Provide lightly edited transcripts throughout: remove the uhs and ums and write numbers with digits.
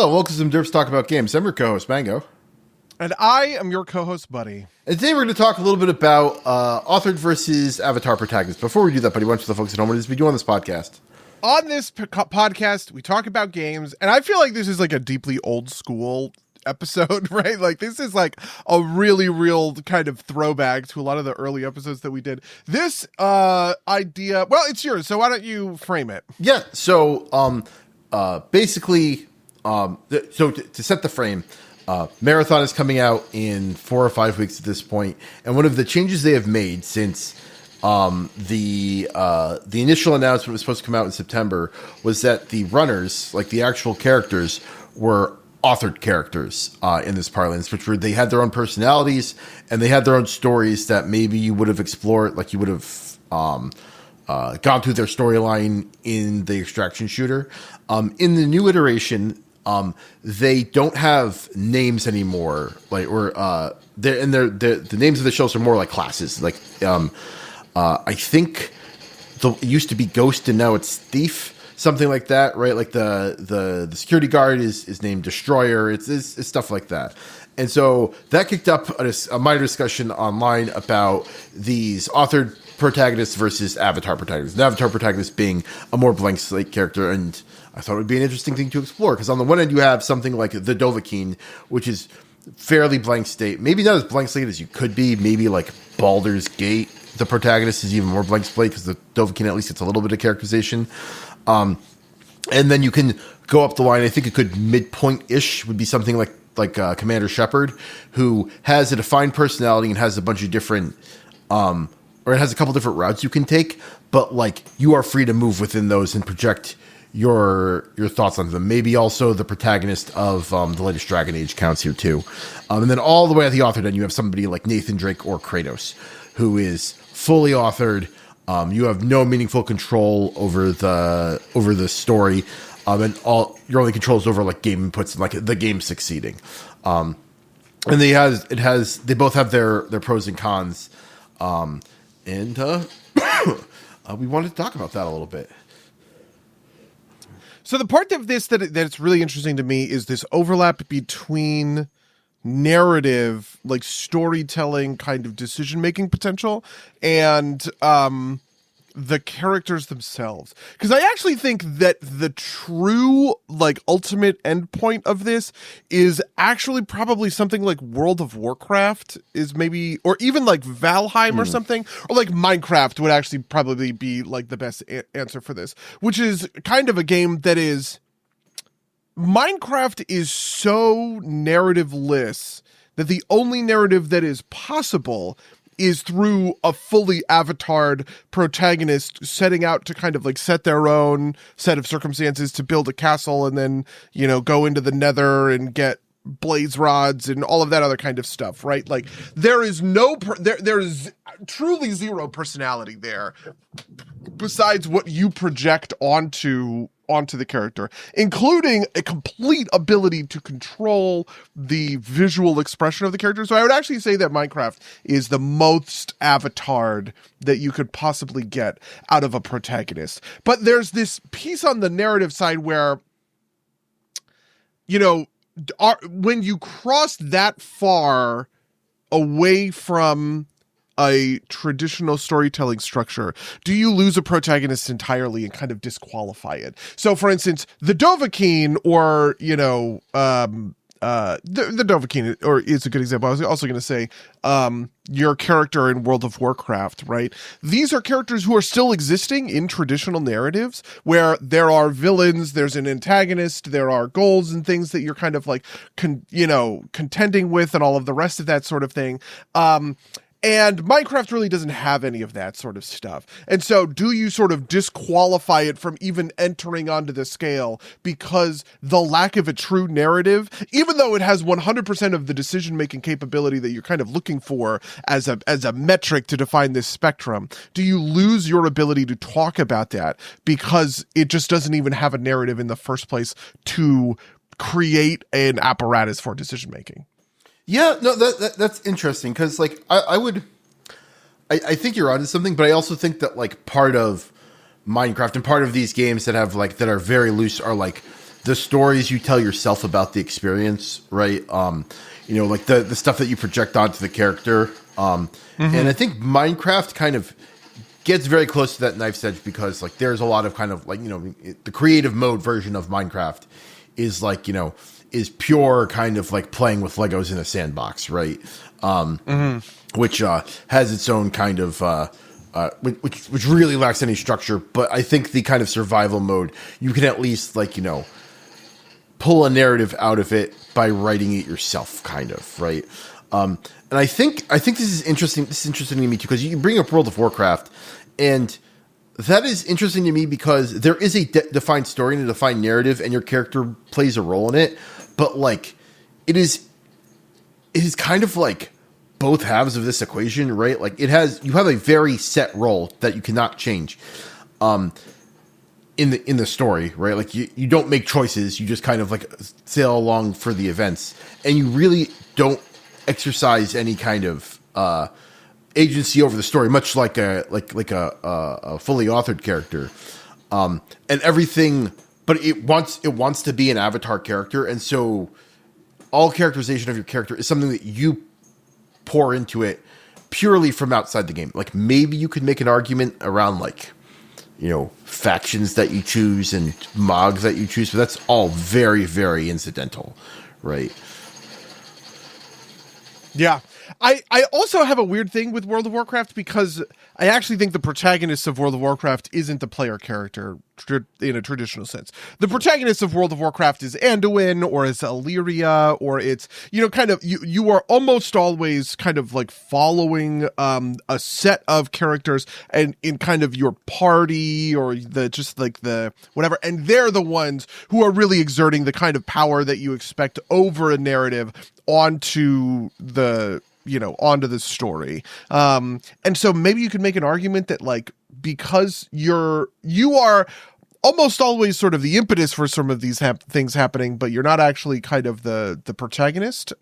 Hello, welcome to some Derps Talk About Games. I'm your co-host, Mango. And I am your co-host, Buddy. And today we're going to talk a little bit about authored versus avatar protagonists. Before we do that, Buddy, why don't you tell the folks at home what it is we do on this podcast? On this podcast, we talk about games, and I feel like this is like a deeply old school episode, right? Like this is like a really real kind of throwback to a lot of the early episodes that we did. This idea, well, it's yours, so why don't you frame it? Yeah, so basically, to set the frame, Marathon is coming out in 4 or 5 weeks at this point, and one of the changes they have made since the initial announcement was supposed to come out in September was that the runners, like the actual characters, were authored characters in this parlance, which were, they had their own personalities and they had their own stories that maybe you would have explored, like you would have gone through their storyline in the extraction shooter. In the new iteration, they don't have names anymore, like, or the names of the shows are more like classes. Like I think it used to be Ghost and now it's Thief. Something like that, right? Like the security guard is named Destroyer. It's stuff like that. And so that kicked up a minor discussion online about these authored protagonists versus avatar protagonists. The avatar protagonist being a more blank slate character. And I thought it would be an interesting thing to explore, because on the one end you have something like the Dovahkiin, which is fairly blank slate. Maybe not as blank slate as you could be. Maybe like Baldur's Gate, the protagonist is even more blank slate, because the Dovahkiin at least gets a little bit of characterization. And then you can go up the line. I think a good midpoint-ish would be something like Commander Shepard, who has a defined personality and has a bunch of different, or it has a couple different routes you can take, but like you are free to move within those and project your thoughts on them. Maybe also the protagonist of the latest Dragon Age counts here too. And then all the way at the authored end, you have somebody like Nathan Drake or Kratos, who is fully authored. You have no meaningful control over the story, and all your only control is over like game inputs and like the game succeeding. And they both have their pros and cons, and we wanted to talk about that a little bit. So the part of this that's really interesting to me is this overlap between narrative, like storytelling kind of decision-making potential, and the characters themselves. Because I actually think that the true, like, ultimate endpoint of this is actually probably something like World of Warcraft is maybe, or even like Valheim or something, or like Minecraft would actually probably be like the best answer for this, which is kind of a game that is, Minecraft is so narrative-less that the only narrative that is possible is through a fully avatared protagonist setting out to kind of like set their own set of circumstances to build a castle and then, you know, go into the nether and get blaze rods and all of that other kind of stuff, right? Like there is there is truly zero personality there besides what you project onto the character, including a complete ability to control the visual expression of the character. So I would actually say that Minecraft is the most avatared that you could possibly get out of a protagonist. But there's this piece on the narrative side where, you know, when you cross that far away from a traditional storytelling structure, do you lose a protagonist entirely and kind of disqualify it? So, for instance, the Dovahkiin, or, you know, the Dovahkiin, or is a good example. I was also going to say, your character in World of Warcraft, right? These are characters who are still existing in traditional narratives where there are villains, there's an antagonist, there are goals and things that you're kind of like, contending with and all of the rest of that sort of thing. And Minecraft really doesn't have any of that sort of stuff. And so do you sort of disqualify it from even entering onto the scale because the lack of a true narrative, even though it has 100% of the decision-making capability that you're kind of looking for as a metric to define this spectrum, do you lose your ability to talk about that because it just doesn't even have a narrative in the first place to create an apparatus for decision-making? Yeah, no, that's interesting, because like I think you're onto something, but I also think that like part of Minecraft and part of these games that have like that are very loose are like the stories you tell yourself about the experience, right? Like the stuff that you project onto the character. And I think Minecraft kind of gets very close to that knife's edge because like there's a lot of kind of like, the creative mode version of Minecraft is like, is pure kind of like playing with Legos in a sandbox, right? Which has its own kind of which really lacks any structure. But I think the kind of survival mode, you can at least like, pull a narrative out of it by writing it yourself, kind of, right? And I think this is interesting. This is interesting to me too, because you bring up World of Warcraft, and that is interesting to me because there is a defined story and a defined narrative, and your character plays a role in it. But like, it is kind of like both halves of this equation, right? Like you have a very set role that you cannot change, in the story, right? Like you don't make choices, you just kind of like sail along for the events, and you really don't exercise any kind of agency over the story, much like a fully authored character, and everything. But it wants to be an avatar character, and so all characterization of your character is something that you pour into it purely from outside the game. Like maybe you could make an argument around like, factions that you choose and mods that you choose, but that's all very, very incidental, right? Yeah. I also have a weird thing with World of Warcraft because I actually think the protagonist of World of Warcraft isn't the player character in a traditional sense. The protagonist of World of Warcraft is Anduin or is Illyria, or it's, kind of, you are almost always kind of like following a set of characters and in kind of your party or the whatever. And they're the ones who are really exerting the kind of power that you expect over a narrative onto the story. And so maybe you could make an argument that like, because you are almost always sort of the impetus for some of these things happening, but you're not actually kind of the protagonist.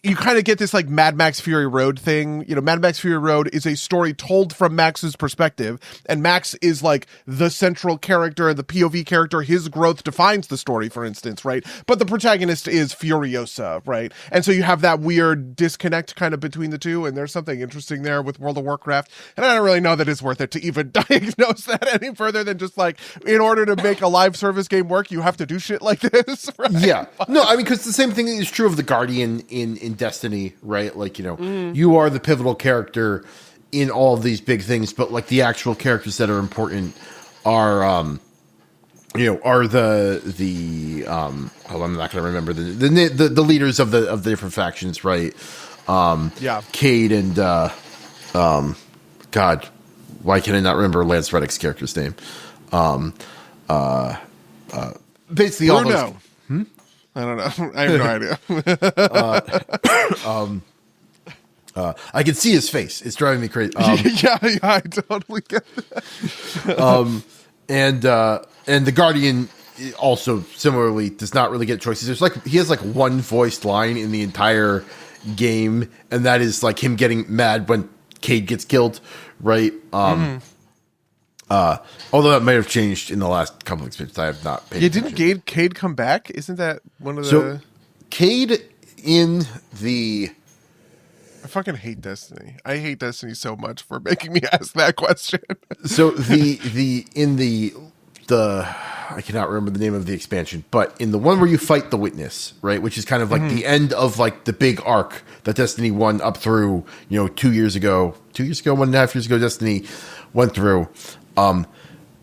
You kind of get this like Mad Max Fury Road thing. Mad Max Fury Road is a story told from Max's perspective, and Max is like the central character, the POV character. His growth defines the story, for instance, right? But the protagonist is Furiosa, right? And so you have that weird disconnect kind of between the two, and there's something interesting there with World of Warcraft. And I don't really know that it's worth it to even diagnose that any further than just like, in order to make a live service game work, you have to do shit like this, right? Yeah. No, I mean, because the same thing is true of the Guardian in Destiny, right? Like, you are the pivotal character in all of these big things, but like the actual characters that are important are, are the hold on, I'm not going to remember the leaders of the different factions, right? Cade and, God, why can I not remember Lance Reddick's character's name? Basically Bruno. all those. I don't know. I have no idea. I can see his face. It's driving me crazy. Yeah, I totally get that. And the Guardian also similarly does not really get choices. There's like he has like one voiced line in the entire game, and that is like him getting mad when Cade gets killed, right? Although that may have changed in the last couple of experiences, I have not paid attention. Didn't Cade come back? Isn't that one of the... So, Cade in the... I fucking hate Destiny. I hate Destiny so much for making me ask that question. So, in the I cannot remember the name of the expansion, but in the one where you fight the Witness, right, which is kind of like the end of like the big arc that Destiny 1 up through, 2 years ago, 1.5 years ago, Destiny went through.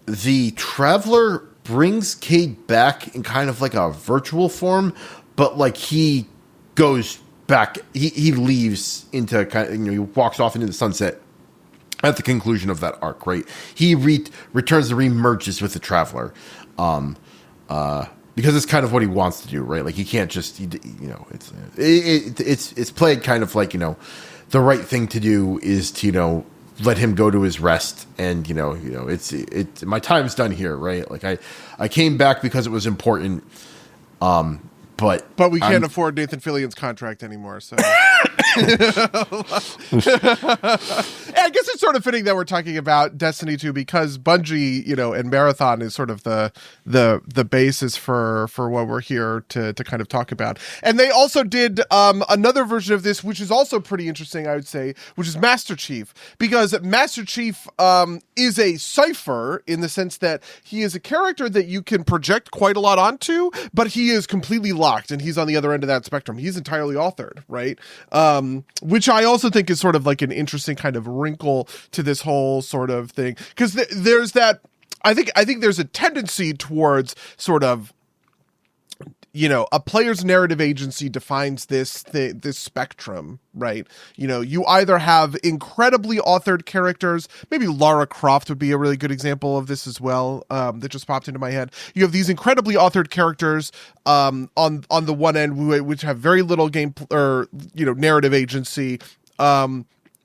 The Traveler brings Cade back in kind of like a virtual form, but like he goes back, he leaves into kind of, he walks off into the sunset at the conclusion of that arc, right? He returns and remerges with the Traveler, because it's kind of what he wants to do, right? Like he can't just, it's played kind of like, the right thing to do is to, let him go to his rest, and it's my time's done here, right? Like I came back because it was important, but we can't afford Nathan Fillion's contract anymore, so I guess it's sort of fitting that we're talking about Destiny 2 because Bungie, and Marathon is sort of the basis for what we're here to kind of talk about. And they also did another version of this, which is also pretty interesting, I would say, which is Master Chief, because Master Chief is a cipher in the sense that he is a character that you can project quite a lot onto, but he is completely locked and he's on the other end of that spectrum. He's entirely authored, right? Which I also think is sort of like an interesting kind of wrinkle to this whole sort of thing. Because there's that, I think there's a tendency towards sort of, a player's narrative agency defines this spectrum, right? You either have incredibly authored characters, maybe Lara Croft would be a really good example of this as well, that just popped into my head. You have these incredibly authored characters on the one end, which have very little game or narrative agency.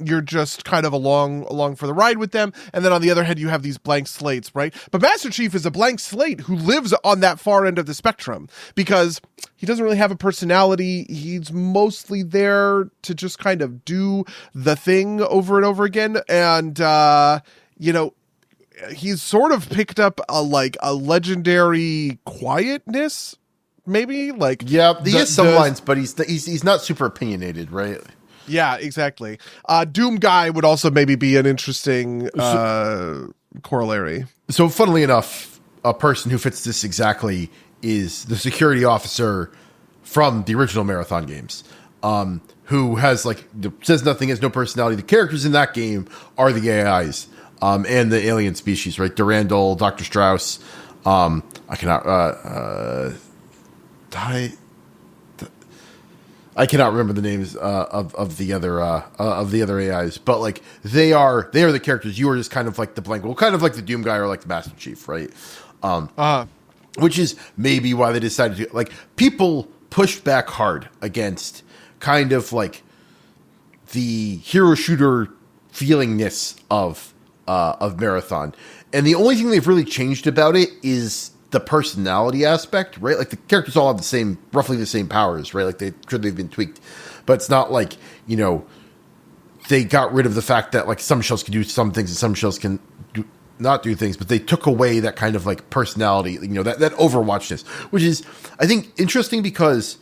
You're just kind of along for the ride with them. And then on the other hand, you have these blank slates, right? But Master Chief is a blank slate who lives on that far end of the spectrum because he doesn't really have a personality. He's mostly there to just kind of do the thing over and over again. And, he's sort of picked up a legendary quietness, maybe he has some lines, but he's not super opinionated, right? Yeah, exactly. Doom Guy would also maybe be an interesting corollary. So, funnily enough, a person who fits this exactly is the security officer from the original Marathon games, who has says nothing, has no personality. The characters in that game are the AIs and the alien species, right? Durandal, Dr. Strauss. I cannot remember the names of the other AIs, but they are the characters. You are just kind of like the blank, kind of like the Doom Guy or like the Master Chief, right? Which is maybe why they decided to people pushed back hard against kind of the hero shooter feelingness of Marathon, and the only thing they've really changed about it is the personality aspect, right? The characters all have roughly the same powers, right? They've been tweaked, but it's not they got rid of the fact that some shells can do some things and some shells can not do things, but they took away that kind of personality, that Overwatchness, which is, I think, interesting because,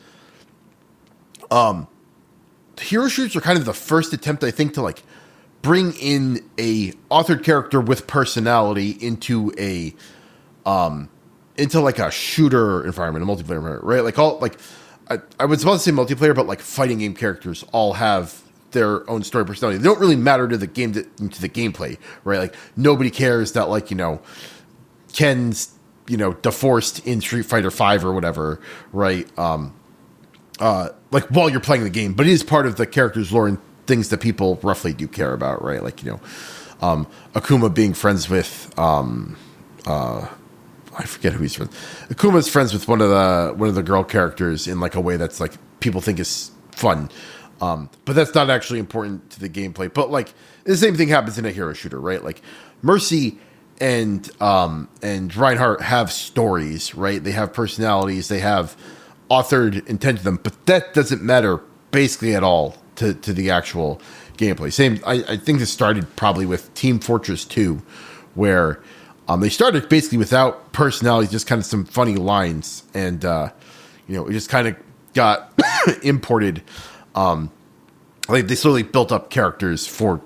hero shooters are kind of the first attempt, I think, to bring in a authored character with personality into a shooter environment, a multiplayer environment, right? I was about to say multiplayer, but fighting game characters all have their own story personality. They don't really matter to the game, to the gameplay, right? Nobody cares that Ken's, deforced in Street Fighter V or whatever, right? While you're playing the game, but it is part of the character's lore and things that people roughly do care about, right? Akuma being friends with, I forget who he's friends. Akuma's friends with one of the girl characters in a way that's people think is fun, but that's not actually important to the gameplay. But the same thing happens in a hero shooter, right? Mercy and Reinhardt have stories, right? They have personalities, they have authored intent to them, but that doesn't matter basically at all to the actual gameplay. I think this started probably with Team Fortress 2, where they started basically without personality, just kind of some funny lines, and it just kind of got imported. They slowly built up characters or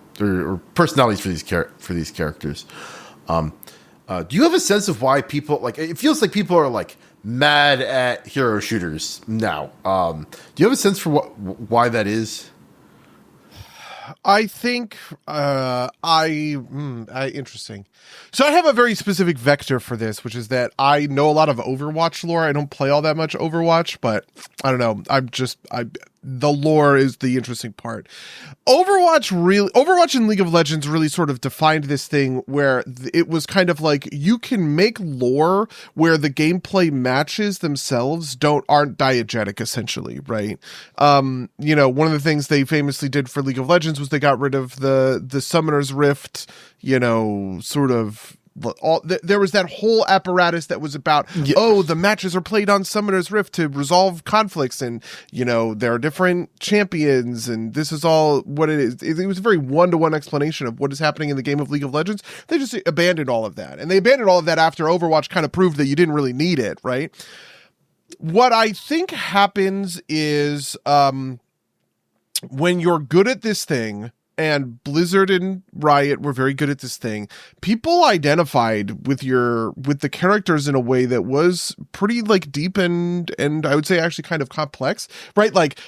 personalities for these characters. Do you have a sense of why people it feels like people are mad at hero shooters now? Do you have a sense for why that is? I think interesting. So I have a very specific vector for this, which is that I know a lot of Overwatch lore. I don't play all that much Overwatch, but I don't know. The lore is the interesting part. Overwatch and League of Legends really sort of defined this thing where it was kind of you can make lore where the gameplay matches themselves aren't diegetic, essentially, right? One of the things they famously did for League of Legends was they got rid of the Summoner's Rift, sort of there was that whole apparatus that was about, the matches are played on Summoner's Rift to resolve conflicts, and there are different champions, and this is all what it is. It was a very one-to-one explanation of what is happening in the game of League of Legends. They just abandoned all of that, and they abandoned all of that after Overwatch kind of proved that you didn't really need it, right? What I think happens is when you're good at this thing, and Blizzard and Riot were very good at this thing, people identified with the characters in a way that was pretty like deep and I would say actually kind of complex, right? Like,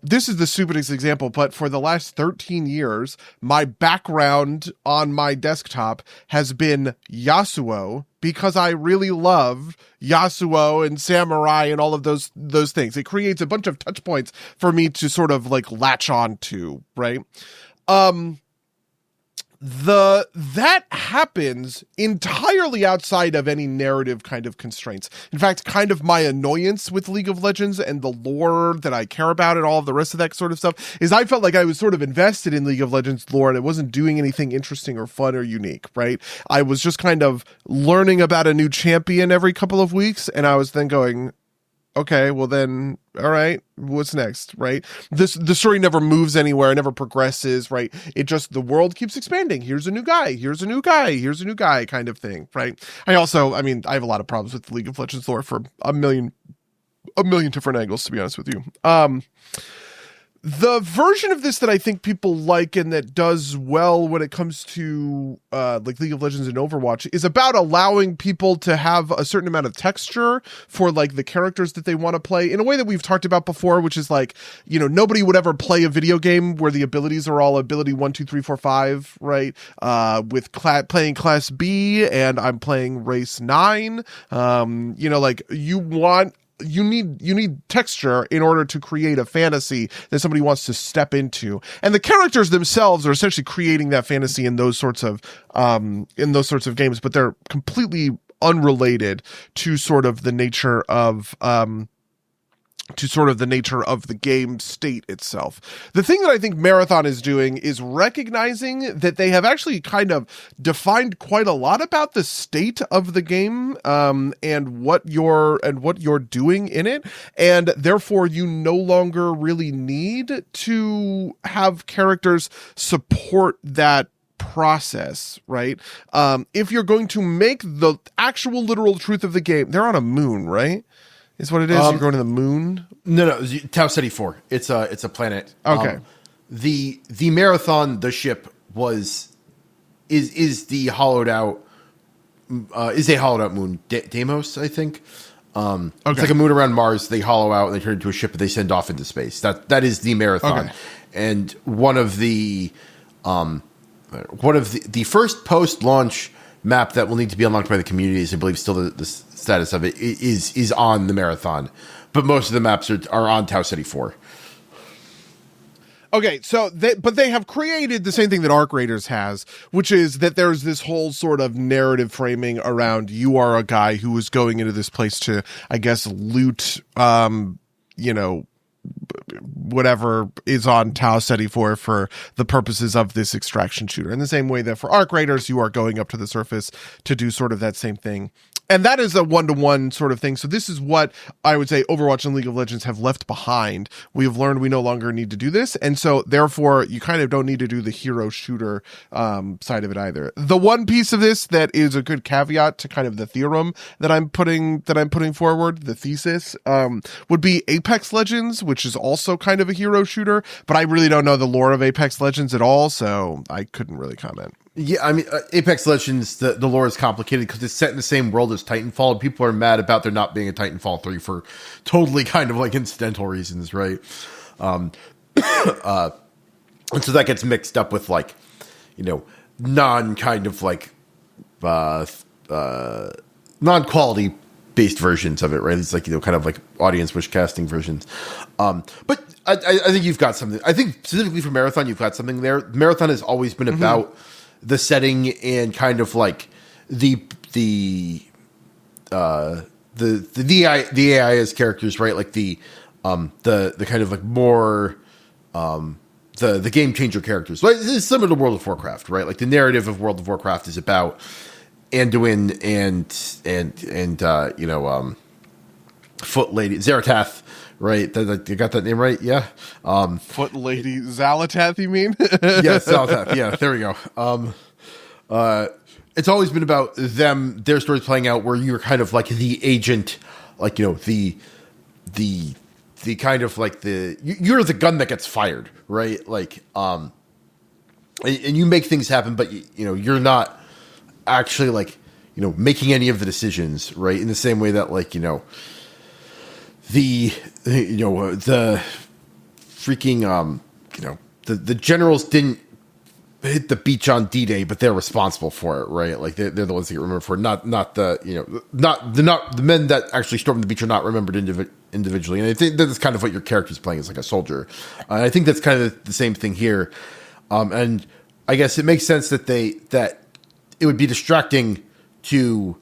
this is the stupidest example, but for the last 13 years, my background on my desktop has been Yasuo, because I really love Yasuo and Samurai and all of those things. It creates a bunch of touch points for me to sort of like latch on to, right? That happens entirely outside of any narrative kind of constraints. In fact, kind of my annoyance with League of Legends and the lore that I care about and all of the rest of that sort of stuff is I felt like I was sort of invested in League of Legends lore and it wasn't doing anything interesting or fun or unique, right? I was just kind of learning about a new champion every couple of weeks, and I was then going, okay, well then, all right, what's next, right? The story never moves anywhere, never progresses, right? It just, the world keeps expanding. Here's a new guy, here's a new guy, here's a new guy kind of thing, right? I have a lot of problems with League of Legends lore for a million different angles, to be honest with you. The version of this that I think people like and that does well when it comes to like League of Legends and Overwatch is about allowing people to have a certain amount of texture for like the characters that they want to play in a way that we've talked about before, which is like, nobody would ever play a video game where the abilities are all ability 1, 2, 3, 4, 5, right? With playing class B and I'm playing race 9. You need texture in order to create a fantasy that somebody wants to step into, and the characters themselves are essentially creating that fantasy in those sorts of games, but they're completely unrelated to sort of the nature of the game state itself. The thing that I think Marathon is doing is recognizing that they have actually kind of defined quite a lot about the state of the game, and what you're doing in it, and therefore you no longer really need to have characters support that process, right? If you're going to make the actual literal truth of the game, they're on a moon, right? Is what it is. You're going to the moon? No, Tau Ceti 4. It's a planet. Okay. The Marathon, the ship is the hollowed out moon. Deimos, I think. It's like a moon around Mars. They hollow out and they turn into a ship that they send off into space. That is the Marathon. Okay. And one of the first post-launch map that will need to be unlocked by the community is, I believe, still the status of it is on the Marathon, but most of the maps are on Tau Ceti 4. Okay, so they have created the same thing that Arc Raiders has, which is that there's this whole sort of narrative framing around you are a guy who is going into this place to, I guess, loot, whatever is on Tau Ceti 4 for the purposes of this extraction shooter. In the same way that for Arc Raiders, you are going up to the surface to do sort of that same thing. And that is a one-to-one sort of thing. So this is what I would say Overwatch and League of Legends have left behind. We have learned we no longer need to do this. And so therefore you kind of don't need to do the hero shooter side of it either. The one piece of this that is a good caveat to kind of the theorem that I'm putting forward, the thesis, would be Apex Legends, which is also kind of a hero shooter, but I really don't know the lore of Apex Legends at all, so I couldn't really comment. Yeah, I mean, Apex Legends, the lore is complicated because it's set in the same world as Titanfall, and people are mad about there not being a Titanfall 3 for totally kind of like incidental reasons, right? And so that gets mixed up with like, non-kind of like, non-quality based versions of it, right? It's like, kind of like audience wish casting versions. But I think you've got something. I think specifically for Marathon, you've got something there. Marathon has always been about the setting and kind of like the AI as characters, right? Like the kind of like more the game changer characters. Like, it's similar to World of Warcraft, right? Like the narrative of World of Warcraft is about Anduin and Foot Lady Zaratath, right? You got that name right? Yeah. Foot Lady Zalatath, you mean? Yes, Zaratath. Yeah, there we go. It's always been about their stories playing out where you're kind of like the agent, like, the kind of like you're the gun that gets fired, right? Like, and you make things happen, but you're not actually like, making any of the decisions, right? In the same way that like, the freaking, the generals didn't hit the beach on D-Day, but they're responsible for it, right? Like they're the ones that get remembered for it, not the men that actually stormed the beach are not remembered individually. And I think that's kind of what your character's playing is like a soldier. And I think that's kind of the same thing here. And I guess it makes sense that it would be distracting to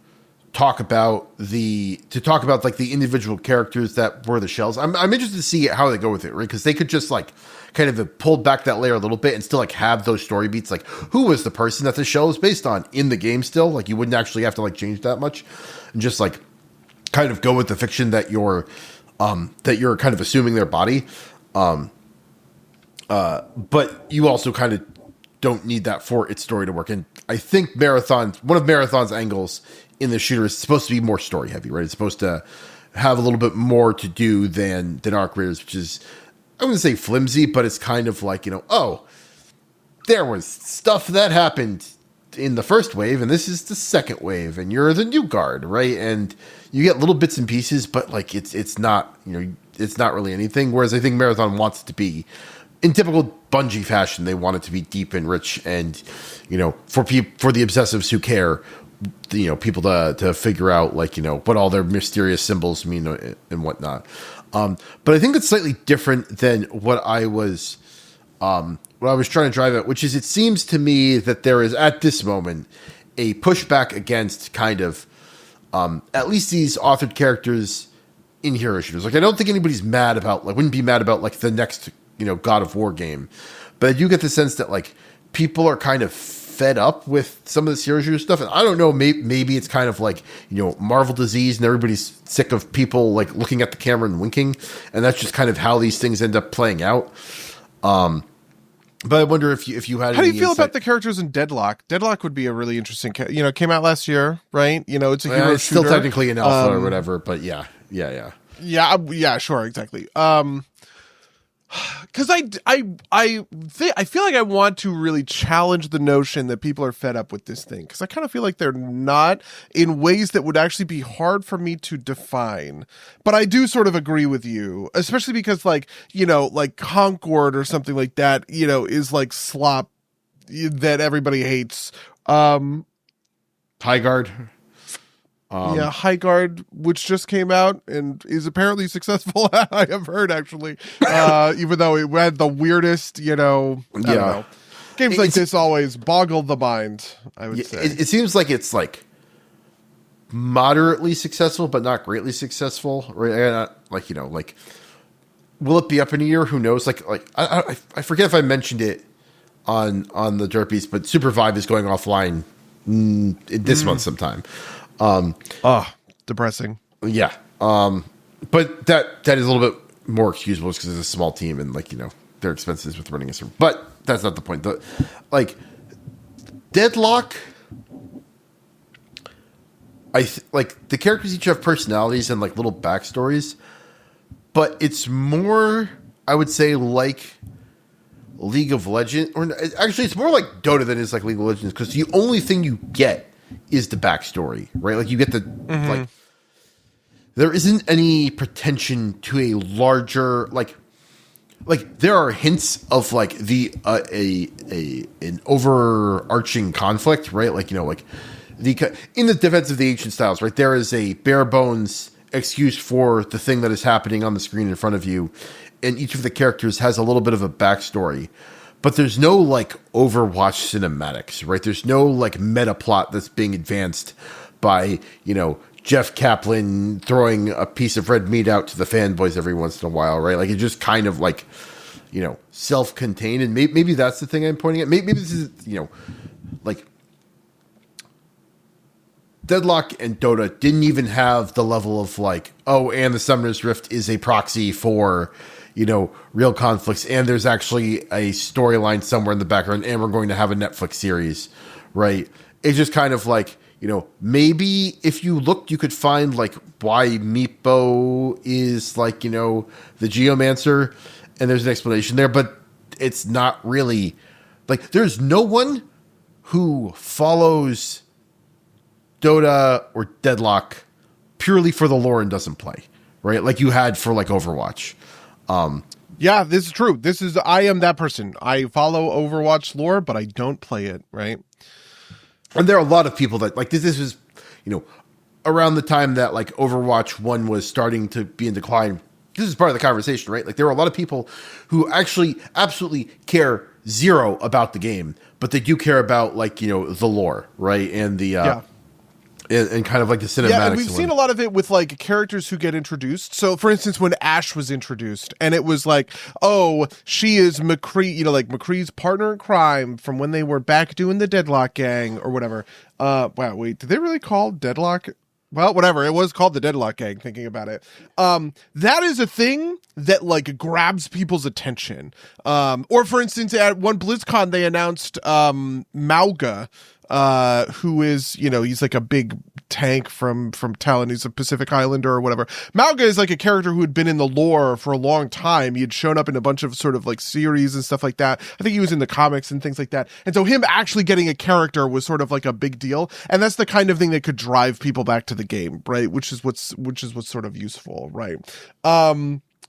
talk about like the individual characters that were the shells. I'm interested to see how they go with it, right? Because they could just like kind of have pulled back that layer a little bit and still like have those story beats, like who was the person that the shell is based on in the game still. Like you wouldn't actually have to like change that much, and just like kind of go with the fiction that you're kind of assuming their body. But you also kind of don't need that for its story to work. And I think one of Marathon's angles in the shooter is supposed to be more story heavy, right? It's supposed to have a little bit more to do than Arc Raiders, which is, I wouldn't say flimsy, but it's kind of like, there was stuff that happened in the first wave, and this is the second wave, and you're the new guard, right? And you get little bits and pieces, but like it's not, it's not really anything. Whereas I think Marathon wants it to be, in typical Bungie fashion, they want it to be deep and rich, and for the obsessives who care, people to figure out like what all their mysterious symbols mean and whatnot. But I think it's slightly different than what I was trying to drive at, which is it seems to me that there is at this moment a pushback against kind of at least these authored characters in hero shooters. Like I don't think anybody's wouldn't be mad about like the next God of War game, but I do get the sense that like people are kind of fed up with some of this hero shooter stuff. And I don't know, maybe it's kind of like, Marvel disease and everybody's sick of people like looking at the camera and winking. And that's just kind of how these things end up playing out. But I wonder if you had, how do you feel about the characters in Deadlock? Deadlock would be a really interesting, came out last year, right? It's a hero it's shooter. Still technically an alpha or whatever, but yeah, sure. Exactly. Because I feel like I want to really challenge the notion that people are fed up with this thing, because I kind of feel like they're not, in ways that would actually be hard for me to define. But I do sort of agree with you, especially because like Concord or something like that, is like slop that everybody hates. High Guard. High Guard, which just came out and is apparently successful. I have heard, actually, even though it had the weirdest, I don't know. Games like this always boggle the mind, I would say. It seems like it's like moderately successful, but not greatly successful, right? Like will it be up in a year? Who knows? Like I forget if I mentioned it on the Derpies, but Super Vive is going offline this month sometime. Depressing. Yeah. But that is a little bit more excusable just because it's a small team and their expenses with running a server. But that's not the point. Deadlock, the characters each have personalities and like little backstories, but it's more, I would say, like League of Legends, or actually it's more like Dota than it is like League of Legends, because the only thing you get is the backstory, right? Like you get the like there isn't any pretension to a larger like there are hints of like the an overarching conflict, right? Like like the in the Defense of the Ancient Styles, right? There is a bare bones excuse for the thing that is happening on the screen in front of you, and each of the characters has a little bit of a backstory. But there's no like Overwatch cinematics, right? There's no like meta plot that's being advanced by, Jeff Kaplan throwing a piece of red meat out to the fanboys every once in a while, right? Like it's just kind of like, self-contained. And maybe that's the thing I'm pointing at. Maybe this is, like Deadlock and Dota didn't even have the level of like, oh, and the Summoner's Rift is a proxy for, you know, real conflicts, and there's actually a storyline somewhere in the background, and we're going to have a Netflix series, right? It's just kind of like, you know, maybe if you looked, you could find like why Meepo is like, you know, the Geomancer, and there's an explanation there, but it's not really like there's no one who follows Dota or Deadlock purely for the lore and doesn't play, right? Like you had for like Overwatch. Yeah, this is true. I am that person. I follow Overwatch lore, but I don't play it, right? And there are a lot of people that like this was, you know, around the time that like Overwatch 1 was starting to be in decline. This is part of the conversation, right? Like there are a lot of people who actually absolutely care zero about the game, but they do care about like, you know, the lore, right? And the and kind of like the cinematics. Yeah, and we've seen a lot of it with like characters who get introduced. So, for instance, when Ashe was introduced, and it was like, oh, she is McCree, you know, like McCree's partner in crime from when they were back doing the Deadlock Gang or whatever. Wow, wait, did they really call Deadlock? Well, whatever. It was called the Deadlock Gang, thinking about it. That is a thing that like grabs people's attention. Or for instance, at one BlizzCon, they announced Mauga, who is, you know, he's like a big tank from Talon. He's a Pacific Islander or whatever. Mauga is like a character who had been in the lore for a long time. He had shown up in a bunch of sort of like series and stuff like that. I think he was in the comics and things like that. And so him actually getting a character was sort of like a big deal. And that's the kind of thing that could drive people back to the game, right? Which is what's sort of useful, right?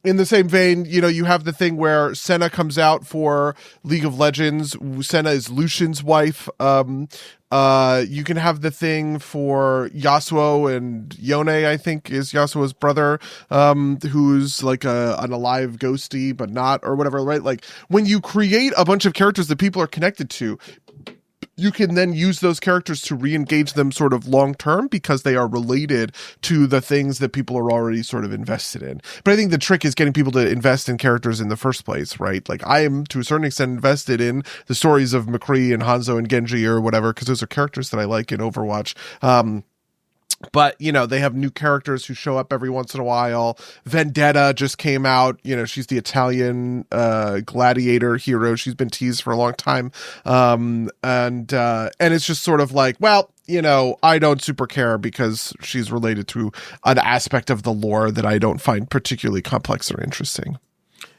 In the same vein, you know, you have the thing where Senna comes out for League of Legends. Senna is Lucian's wife. You can have the thing for Yasuo and Yone, I think, is Yasuo's brother, who's like an alive ghosty, but not, or whatever, right? Like, when you create a bunch of characters that people are connected to, you can then use those characters to re-engage them sort of long-term because they are related to the things that people are already sort of invested in. But I think the trick is getting people to invest in characters in the first place, right? Like I am to a certain extent invested in the stories of McCree and Hanzo and Genji or whatever, because those are characters that I like in Overwatch. But, you know, they have new characters who show up every once in a while. Vendetta just came out. You know, she's the Italian gladiator hero. She's been teased for a long time. And it's just sort of like, well, you know, I don't super care because she's related to an aspect of the lore that I don't find particularly complex or interesting.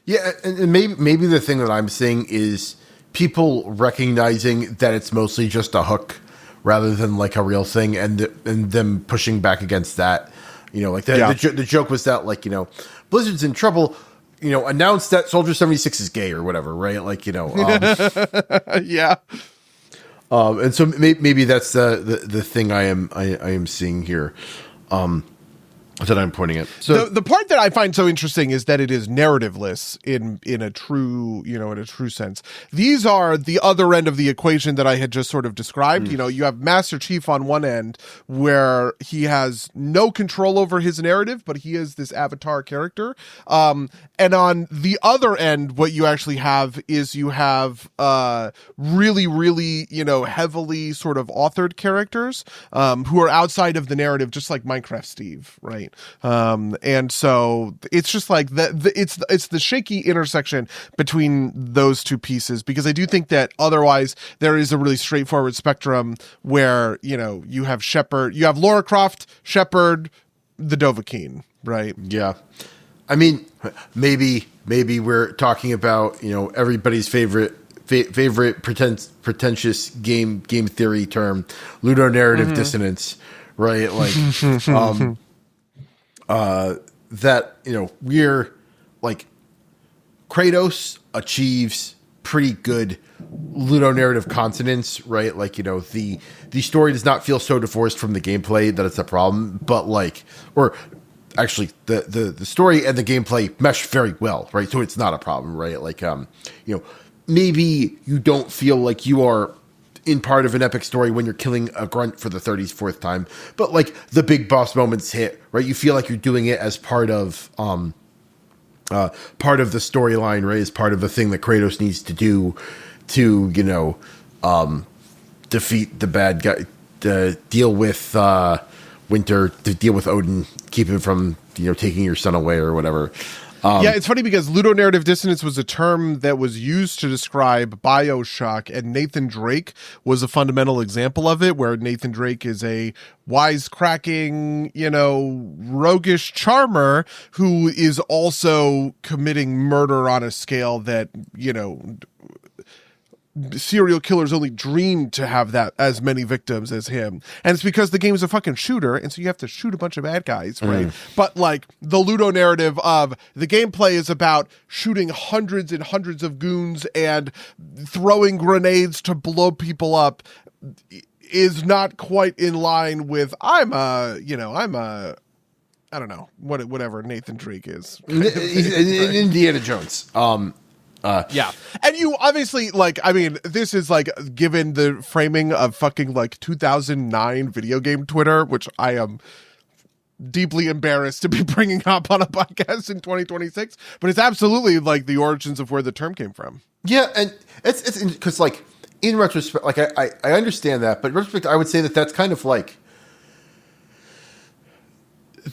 Yeah, and maybe the thing that I'm seeing is people recognizing that it's mostly just a hook rather than like a real thing, and them pushing back against that. You know, like the joke was that, like, you know, Blizzard's in trouble, you know, announced that Soldier 76 is gay or whatever, right? Like, you know, yeah. And so maybe that's the thing I am seeing here. That I'm pointing at. So the part that I find so interesting is that it is narrativeless in a true, you know, in a true sense. These are the other end of the equation that I had just sort of described. You know, you have Master Chief on one end where he has no control over his narrative, but he is this avatar character. And on the other end, what you actually have is you have really, really, you know, heavily sort of authored characters who are outside of the narrative, just like Minecraft Steve, right? And so it's just like it's the shaky intersection between those two pieces, because I do think that otherwise there is a really straightforward spectrum where, you know, you have Shepard, you have Lara Croft, Shepard, the Dovahkiin, right? Yeah. I mean, maybe we're talking about, you know, everybody's favorite pretentious game theory term, ludonarrative dissonance, right? Like, that, you know, we're like Kratos achieves pretty good ludonarrative consonance, right? Like, you know, the story does not feel so divorced from the gameplay that it's a problem, but like, or actually the story and the gameplay mesh very well, right? So it's not a problem, right? Like, you know, maybe you don't feel like you are in part of an epic story when you're killing a grunt for the 34th time, but like the big boss moments hit, right? You feel like you're doing it as part of the storyline, right? As part of the thing that Kratos needs to do to, you know, defeat the bad guy, deal with Winter, to deal with Odin, keep him from taking your son away or whatever. Yeah, it's funny because ludonarrative dissonance was a term that was used to describe BioShock, and Nathan Drake was a fundamental example of it, where Nathan Drake is a wisecracking, roguish charmer who is also committing murder on a scale that, serial killers only dream to have that as many victims as him. And it's because the game is a fucking shooter, and so you have to shoot a bunch of bad guys, right? But like the Ludo narrative of the gameplay is about shooting hundreds and hundreds of goons and throwing grenades to blow people up is not quite in line with I don't know, whatever Nathan Drake is. Indiana Jones. Yeah. And you obviously, this is given the framing of fucking 2009 video game Twitter, which I am deeply embarrassed to be bringing up on a podcast in 2026, but it's absolutely the origins of where the term came from. Yeah. And it's because in retrospect, I understand that, but in retrospect, I would say that that's kind of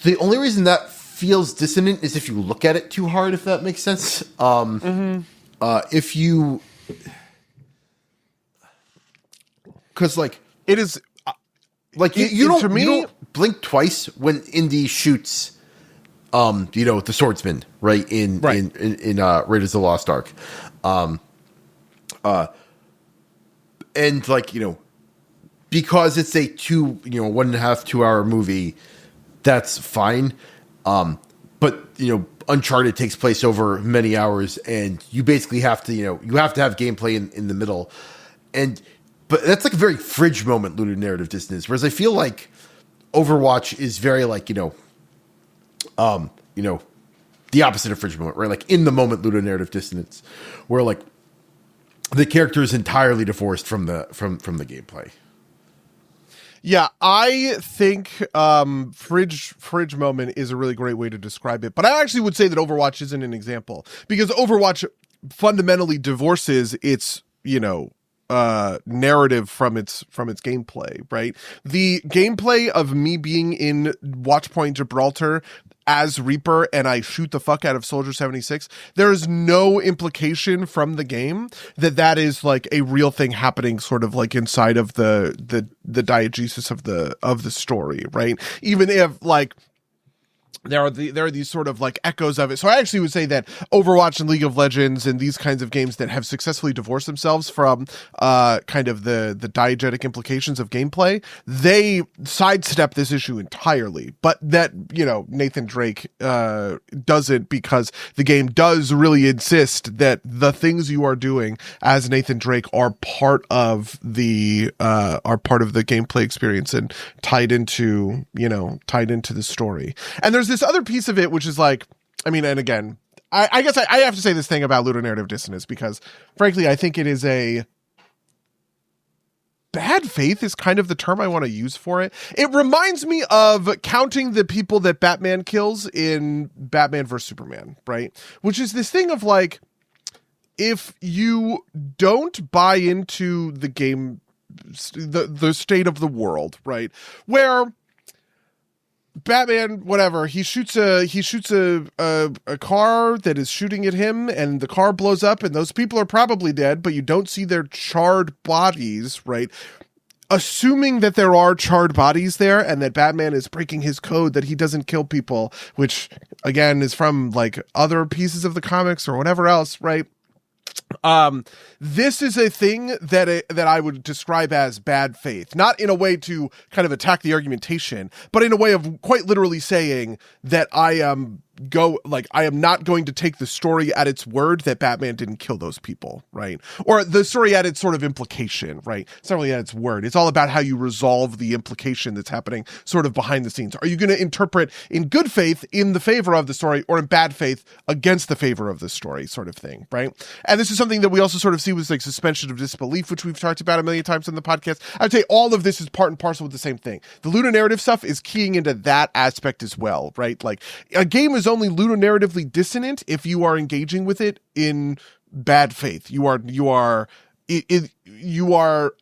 the only reason that feels dissonant is if you look at it too hard, if that makes sense. If you, because it is you don't blink twice when Indy shoots, the swordsman in Raiders of the Lost Ark, and because it's a 1.5 2 hour movie, that's fine, but Uncharted takes place over many hours, and you basically have to, you have to have gameplay in the middle. But that's a very fridge moment, ludonarrative dissonance. Whereas I feel like Overwatch is very the opposite of fridge moment, right? In the moment ludonarrative dissonance, where the character is entirely divorced from the gameplay. Yeah, I think fridge moment is a really great way to describe it. But I actually would say that Overwatch isn't an example, because Overwatch fundamentally divorces its, narrative from its gameplay, right? The gameplay of me being in Watchpoint Gibraltar as Reaper and I shoot the fuck out of Soldier 76, there is no implication from the game that is a real thing happening sort of inside of the diegesis of the story, right? Even if there are these sort of echoes of it. So I actually would say that Overwatch and League of Legends and these kinds of games that have successfully divorced themselves from kind of the diegetic implications of gameplay, they sidestep this issue entirely. But that, Nathan Drake doesn't, because the game does really insist that the things you are doing as Nathan Drake are part of the gameplay experience and tied into the story. And there's this other piece of it, which is and again, I guess I have to say this thing about ludonarrative dissonance, because frankly, I think it is a bad faith is kind of the term I want to use for it. It reminds me of counting the people that Batman kills in Batman vs Superman, right? Which is this thing of if you don't buy into the game, the state of the world, right? Where Batman, whatever, he shoots a car that is shooting at him, and the car blows up, and those people are probably dead, but you don't see their charred bodies, right? Assuming that there are charred bodies there, and that Batman is breaking his code that he doesn't kill people, which again is from other pieces of the comics or whatever else, right? This is a thing that I would describe as bad faith, not in a way to kind of attack the argumentation, but in a way of quite literally saying that I am not going to take the story at its word that Batman didn't kill those people, right? Or the story at its sort of implication, right? It's not really at its word. It's all about how you resolve the implication that's happening sort of behind the scenes. Are you going to interpret in good faith in the favor of the story, or in bad faith against the favor of the story, sort of thing, right? And this is something that we also sort of see with suspension of disbelief, which we've talked about a million times on the podcast. I'd say all of this is part and parcel with the same thing. The ludonarrative stuff is keying into that aspect as well, right? A game is only ludonarratively dissonant if you are engaging with it in bad faith. You are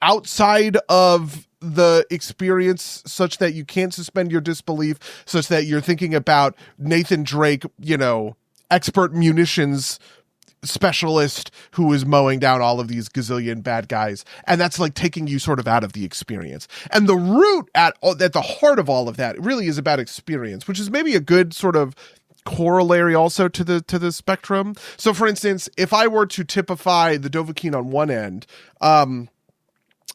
outside of the experience such that you can't suspend your disbelief, such that you're thinking about Nathan Drake, expert munitions specialist who is mowing down all of these gazillion bad guys, and that's like taking you sort of out of the experience. And the root at the heart of all of that really is about experience, which is maybe a good sort of corollary also to the spectrum. So for instance, if I were to typify the Dovahkiin on one end,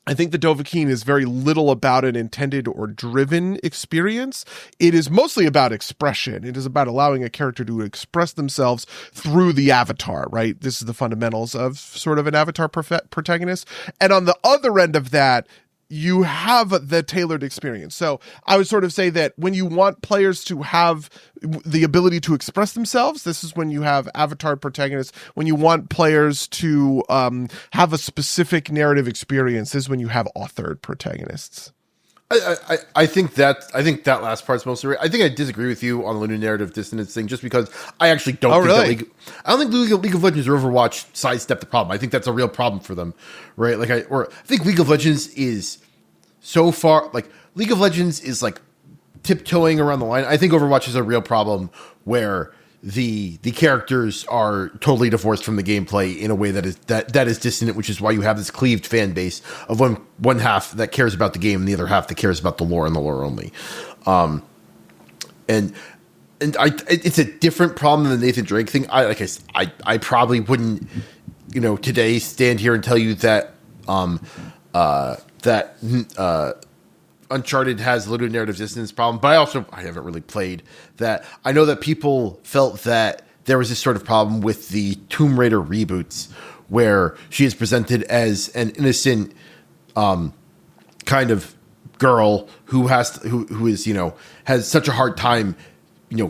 I think the Dovahkiin is very little about an intended or driven experience. It is mostly about expression. It is about allowing a character to express themselves through the avatar, right? This is the fundamentals of sort of an avatar protagonist. And on the other end of that, you have the tailored experience. So I would sort of say that when you want players to have the ability to express themselves, this is when you have avatar protagonists. When you want players to have a specific narrative experience, this is when you have authored protagonists. I think that last part's mostly right. I think I disagree with you on the linear narrative dissonance thing, just because I actually don't think really? that I don't think League of Legends or Overwatch sidestep the problem. I think that's a real problem for them, right? Like I think League of Legends is so far, like League of Legends is like tiptoeing around the line. I think Overwatch is a real problem where the characters are totally divorced from the gameplay in a way that is dissonant, which is why you have this cleaved fan base of one half that cares about the game and the other half that cares about the lore and the lore only. And it's a different problem than the Nathan Drake thing. I probably wouldn't, today stand here and tell you that Uncharted has a little narrative dissonance problem, but I haven't really played that. I know that people felt that there was this sort of problem with the Tomb Raider reboots where she is presented as an innocent kind of girl who is has such a hard time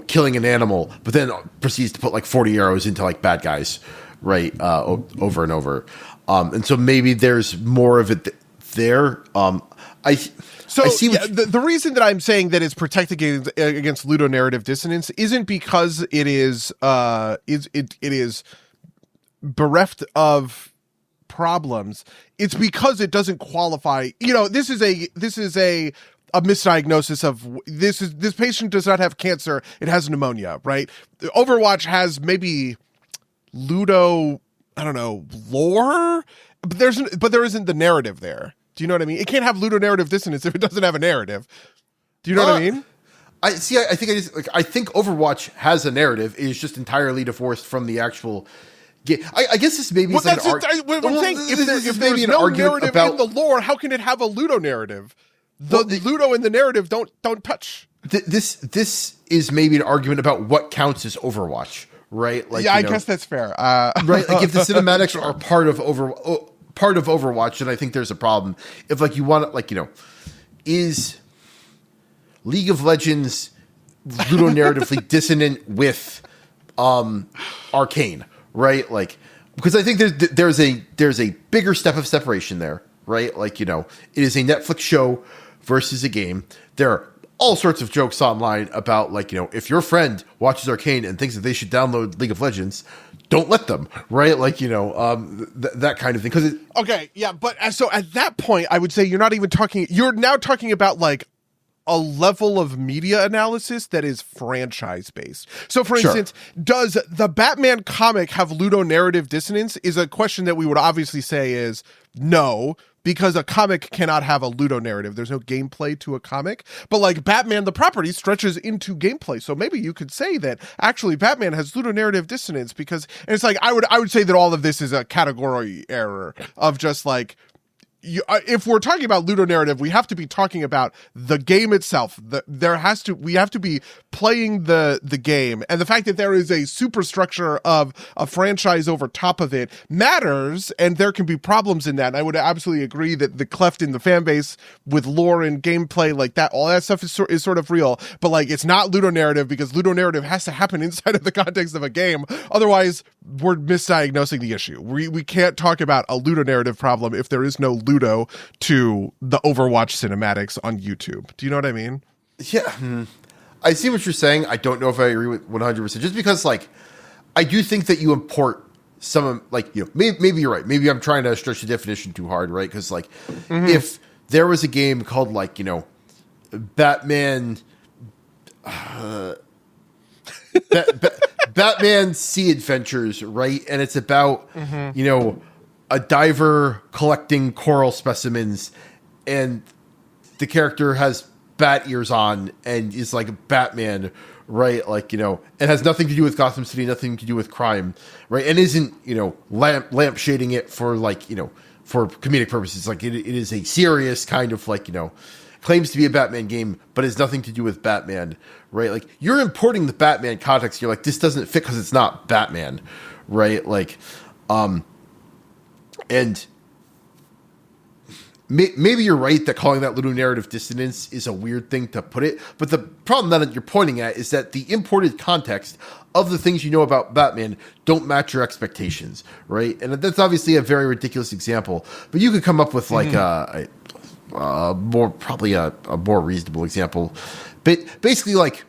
killing an animal, but then proceeds to put like 40 arrows into like bad guys, right, over and over. And so maybe there's more of it there. I see the reason that I'm saying that it's protected against ludonarrative dissonance isn't because it is bereft of problems. It's because it doesn't qualify. This is a misdiagnosis of this patient does not have cancer. It has pneumonia, right? Overwatch has maybe lore, but there isn't the narrative there. Do you know what I mean? It can't have ludonarrative dissonance if it doesn't have a narrative. Do you know what I mean? I think Overwatch has a narrative. It is just entirely divorced from the actual game. I guess this maybe is what I'm saying. If there's no narrative in the lore, how can it have a ludo narrative? The ludo and the narrative don't touch. This is maybe an argument about what counts as Overwatch, right? Like, I guess that's fair. Right? Like if the cinematics are part of Overwatch, then I think there's a problem. If you want is League of Legends ludonarratively dissonant with Arcane, right? Because I think there's a bigger step of separation there, right? It is a Netflix show versus a game. There are all sorts of jokes online about if your friend watches Arcane and thinks that they should download League of Legends, don't let them, right? That kind of thing. Okay, yeah, but so at that point, I would say you're now talking about a level of media analysis that is franchise based. So for instance, does the Batman comic have ludonarrative dissonance is a question that we would obviously say is no, because a comic cannot have a ludonarrative. There's no gameplay to a comic. But Batman, the property stretches into gameplay. So maybe you could say that actually Batman has ludonarrative dissonance because, and it's I would say that all of this is a category error of just if we're talking about ludonarrative, we have to be talking about the game itself. We have to be playing the game, and the fact that there is a superstructure of a franchise over top of it matters, and there can be problems in that. And I would absolutely agree that the cleft in the fan base with lore and gameplay like that, all that stuff is sort of real. But it's not ludonarrative because ludonarrative has to happen inside of the context of a game. Otherwise, we're misdiagnosing the issue. We can't talk about a ludonarrative problem if there is no Ludo to the Overwatch cinematics on YouTube. Do you know what I mean? Yeah. I see what you're saying. I don't know if I agree with 100%. Just because, I do think that you import some, maybe you're right. Maybe I'm trying to stretch the definition too hard, right? Because, if there was a game called like, Batman, Batman Sea Adventures, right? And it's about, a diver collecting coral specimens, and the character has bat ears on and is like Batman, right? Like, it has nothing to do with Gotham City, nothing to do with crime, right? And isn't, lamp shading it for like, for comedic purposes. Like it is a serious kind of like, claims to be a Batman game, but has nothing to do with Batman, right? Like you're importing the Batman context. You're like, this doesn't fit because it's not Batman, right? Like, and maybe you're right that calling that ludonarrative dissonance is a weird thing to put it, but the problem that you're pointing at is that the imported context of the things you know about Batman don't match your expectations, right? And that's obviously a very ridiculous example, but you could come up with like a more reasonable example. But basically, like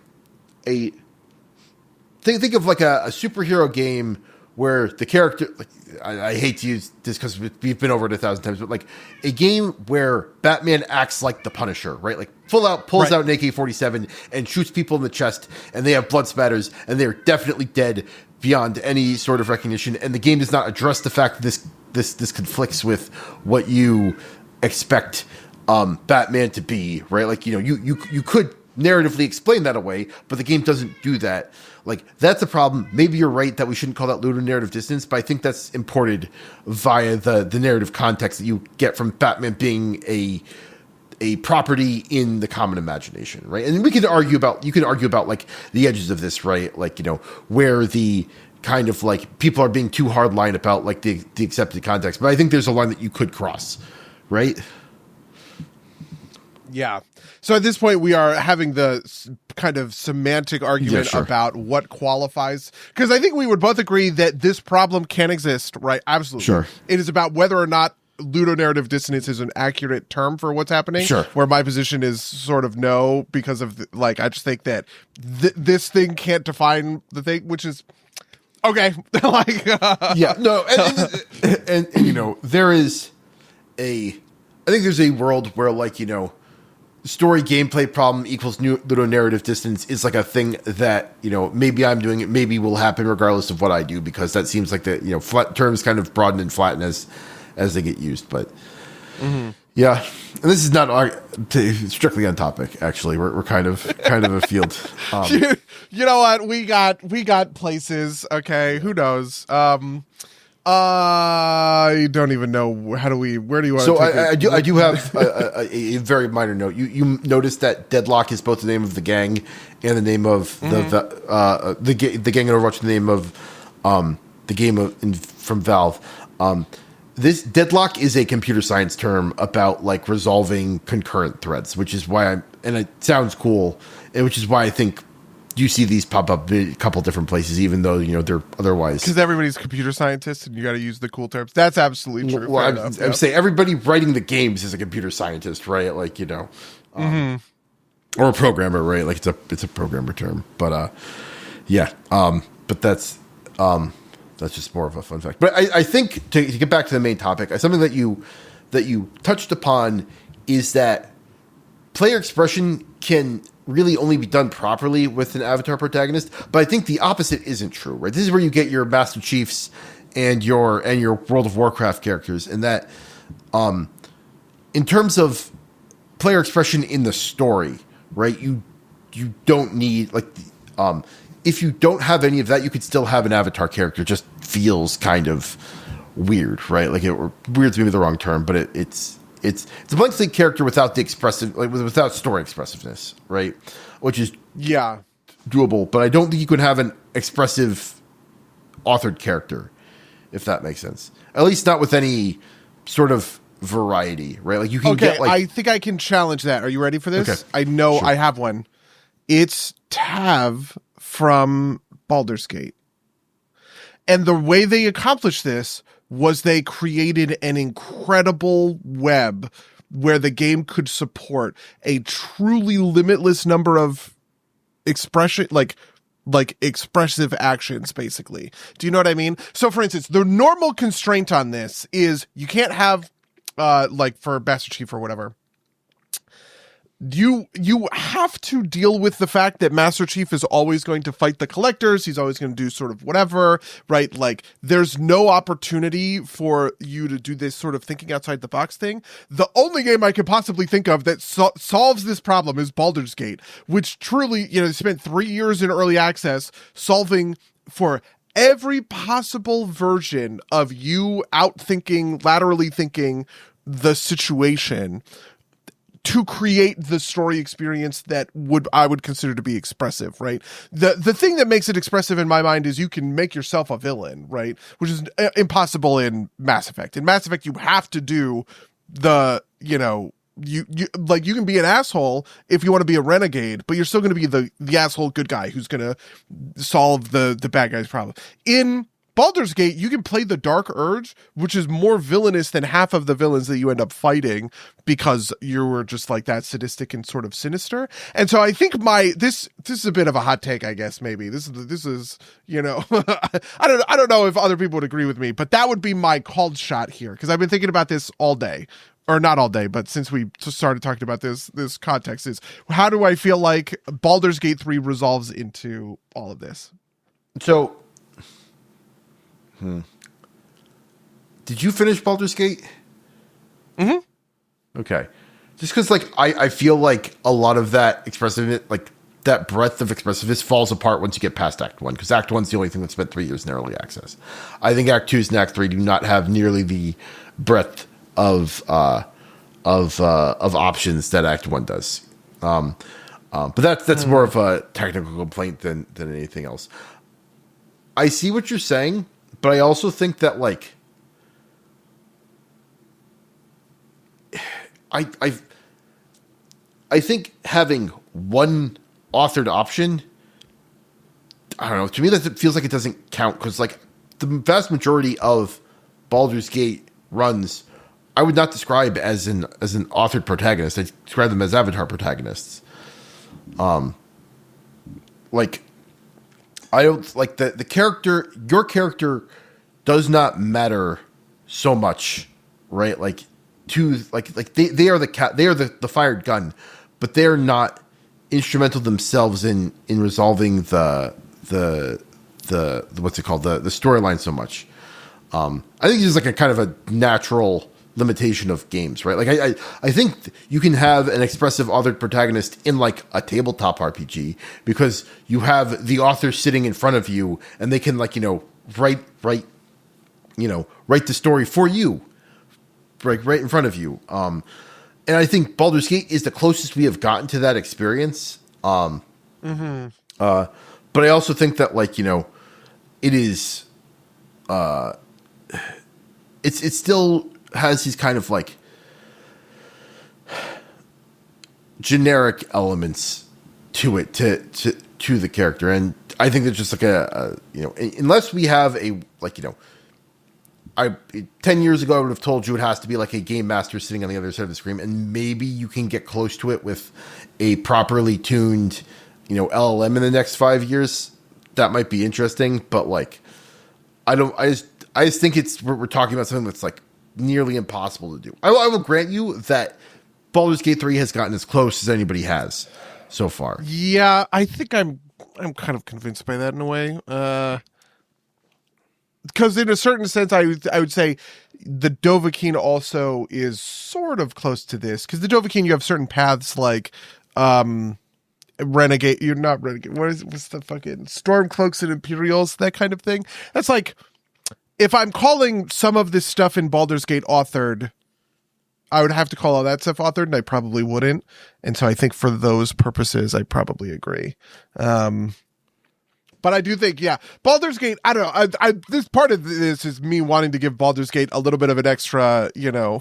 think of like a superhero game where the character, like, I hate to use this because we've been over it 1,000 times, but like a game where Batman acts like the Punisher, right? Like pulls out an AK-47 and shoots people in the chest, and they have blood spatters, and they're definitely dead beyond any sort of recognition. And the game does not address the fact that this conflicts with what you expect Batman to be, right? Like, you could narratively explain that away, but the game doesn't do that. Like, that's a problem. Maybe you're right that we shouldn't call that ludonarrative dissonance, but I think that's imported via the narrative context that you get from Batman being a property in the common imagination, right? And you can argue about like the edges of this, right? Like, where the kind of like people are being too hard line about like the accepted context, but I think there's a line that you could cross, right? Yeah. So at this point, we are having the kind of semantic argument about what qualifies. Because I think we would both agree that this problem can exist, right? Absolutely. Sure. It is about whether or not ludonarrative dissonance is an accurate term for what's happening. Sure. Where my position is sort of no, because of I just think that this thing can't define the thing, which is okay. Yeah. No. And there is I think there's a world where like, story gameplay problem equals ludonarrative distance is like a thing that, maybe I'm doing it, maybe will happen regardless of what I do, because that seems like the, flat terms kind of broaden and flatten as they get used. But yeah, and this is not strictly on topic. Actually, we're kind of a field. You know what? We got places. Okay. Who knows? I don't even know. Where do you want so to take I do have a very minor note. You noticed that Deadlock is both the name of the gang and the name of the gang in Overwatch, the name of the game from Valve. This Deadlock is a computer science term about like resolving concurrent threads, which is why and it sounds cool, and which is why I think you see these pop up a couple different places, even though they're otherwise, because everybody's a computer scientist and you got to use the cool terms. That's absolutely true. Well, I'm saying everybody writing the games is a computer scientist, right? Like or a programmer, right? Like it's a programmer term, but but that's just more of a fun fact. But I think to get back to the main topic, something that you touched upon is that player expression can really only be done properly with an avatar protagonist, but I think the opposite isn't true, right? This is where you get your Master Chiefs and your World of Warcraft characters, and that in terms of player expression in the story, right? You don't need like if you don't have any of that, you could still have an avatar character. It just feels kind of weird, right? Like weird's maybe the wrong term, but it's a blank slate character without the expressive, like without story expressiveness, right? Which is doable, but I don't think you could have an expressive authored character, if that makes sense. At least not with any sort of variety, right? Like you can get like, I think I can challenge that. Are you ready for this? Okay. I know I have one. It's Tav from Baldur's Gate. And the way they accomplished this was they created an incredible web where the game could support a truly limitless number of expression, like expressive actions, basically. Do you know what I mean? So, for instance, the normal constraint on this is you can't have, like for Master Chief or whatever, you have to deal with the fact that Master Chief is always going to fight the collectors. He's always going to do sort of whatever, right? Like, there's no opportunity for you to do this sort of thinking outside the box thing. The only game I could possibly think of that solves this problem is Baldur's Gate, which truly, they spent 3 years in early access solving for every possible version of you outthinking, laterally thinking the situation to create the story experience that I would consider to be expressive, right? The thing that makes it expressive in my mind is you can make yourself a villain, right? Which is impossible in Mass Effect. In Mass Effect, you have to do you can be an asshole if you want to be a renegade, but you're still going to be the asshole good guy who's going to solve the bad guy's problem. In Baldur's Gate, you can play the Dark Urge, which is more villainous than half of the villains that you end up fighting because you were just like that sadistic and sort of sinister. And so I think this is a bit of a hot take, I guess. Maybe this is I don't know if other people would agree with me, but that would be my called shot here because I've been thinking about this all day. Or not all day, but since we started talking about this context is how do I feel like Baldur's Gate 3 resolves into all of this? So, did you finish Baldur's Gate? Mm-hmm. Okay. Just because, like, I feel like a lot of that expressiveness, like, that breadth of expressiveness falls apart once you get past Act 1, because Act 1's the only thing that spent 3 years in early access. I think Act 2 and Act 3 do not have nearly the breadth of options that Act 1 does. But that's more of a technical complaint than anything else. I see what you're saying, but I also think that, like, I think having one authored option, I don't know, to me that feels like it doesn't count, because, like, the vast majority of Baldur's Gate runs I would not describe as an authored protagonist. I describe them as avatar protagonists. Like, I don't like the character. Your character does not matter so much, right? Like, they are the fired gun, but they're not instrumental themselves in resolving the what's it called, the storyline so much. I think it's just like a kind of a natural limitation of games, right? Like, I think you can have an expressive authored protagonist in, like, a tabletop RPG because you have the author sitting in front of you and they can, like, write the story for you, right in front of you. And I think Baldur's Gate is the closest we have gotten to that experience. But I also think that, like, it is, it still has these kind of, like, generic elements to it, to the character. And I think that's just like unless we have a, like, 10 years ago, I would have told you it has to be like a game master sitting on the other side of the screen, and maybe you can get close to it with a properly tuned, LLM in the next 5 years. That might be interesting, but, like, I just think we're talking about something that's, like, nearly impossible to do. I will grant you that Baldur's Gate 3 has gotten as close as anybody has so far. Yeah, I think I'm kind of convinced by that in a way. Because in a certain sense, I would say the Dovahkiin also is sort of close to this. Because the Dovahkiin, you have certain paths like Renegade. You're not Renegade. What's the fucking Stormcloaks and Imperials, that kind of thing. That's like, if I'm calling some of this stuff in Baldur's Gate authored, I would have to call all that stuff authored, and I probably wouldn't. And so I think for those purposes, I probably agree. But I do think, yeah, Baldur's Gate, I don't know. This part of this is me wanting to give Baldur's Gate a little bit of an extra, an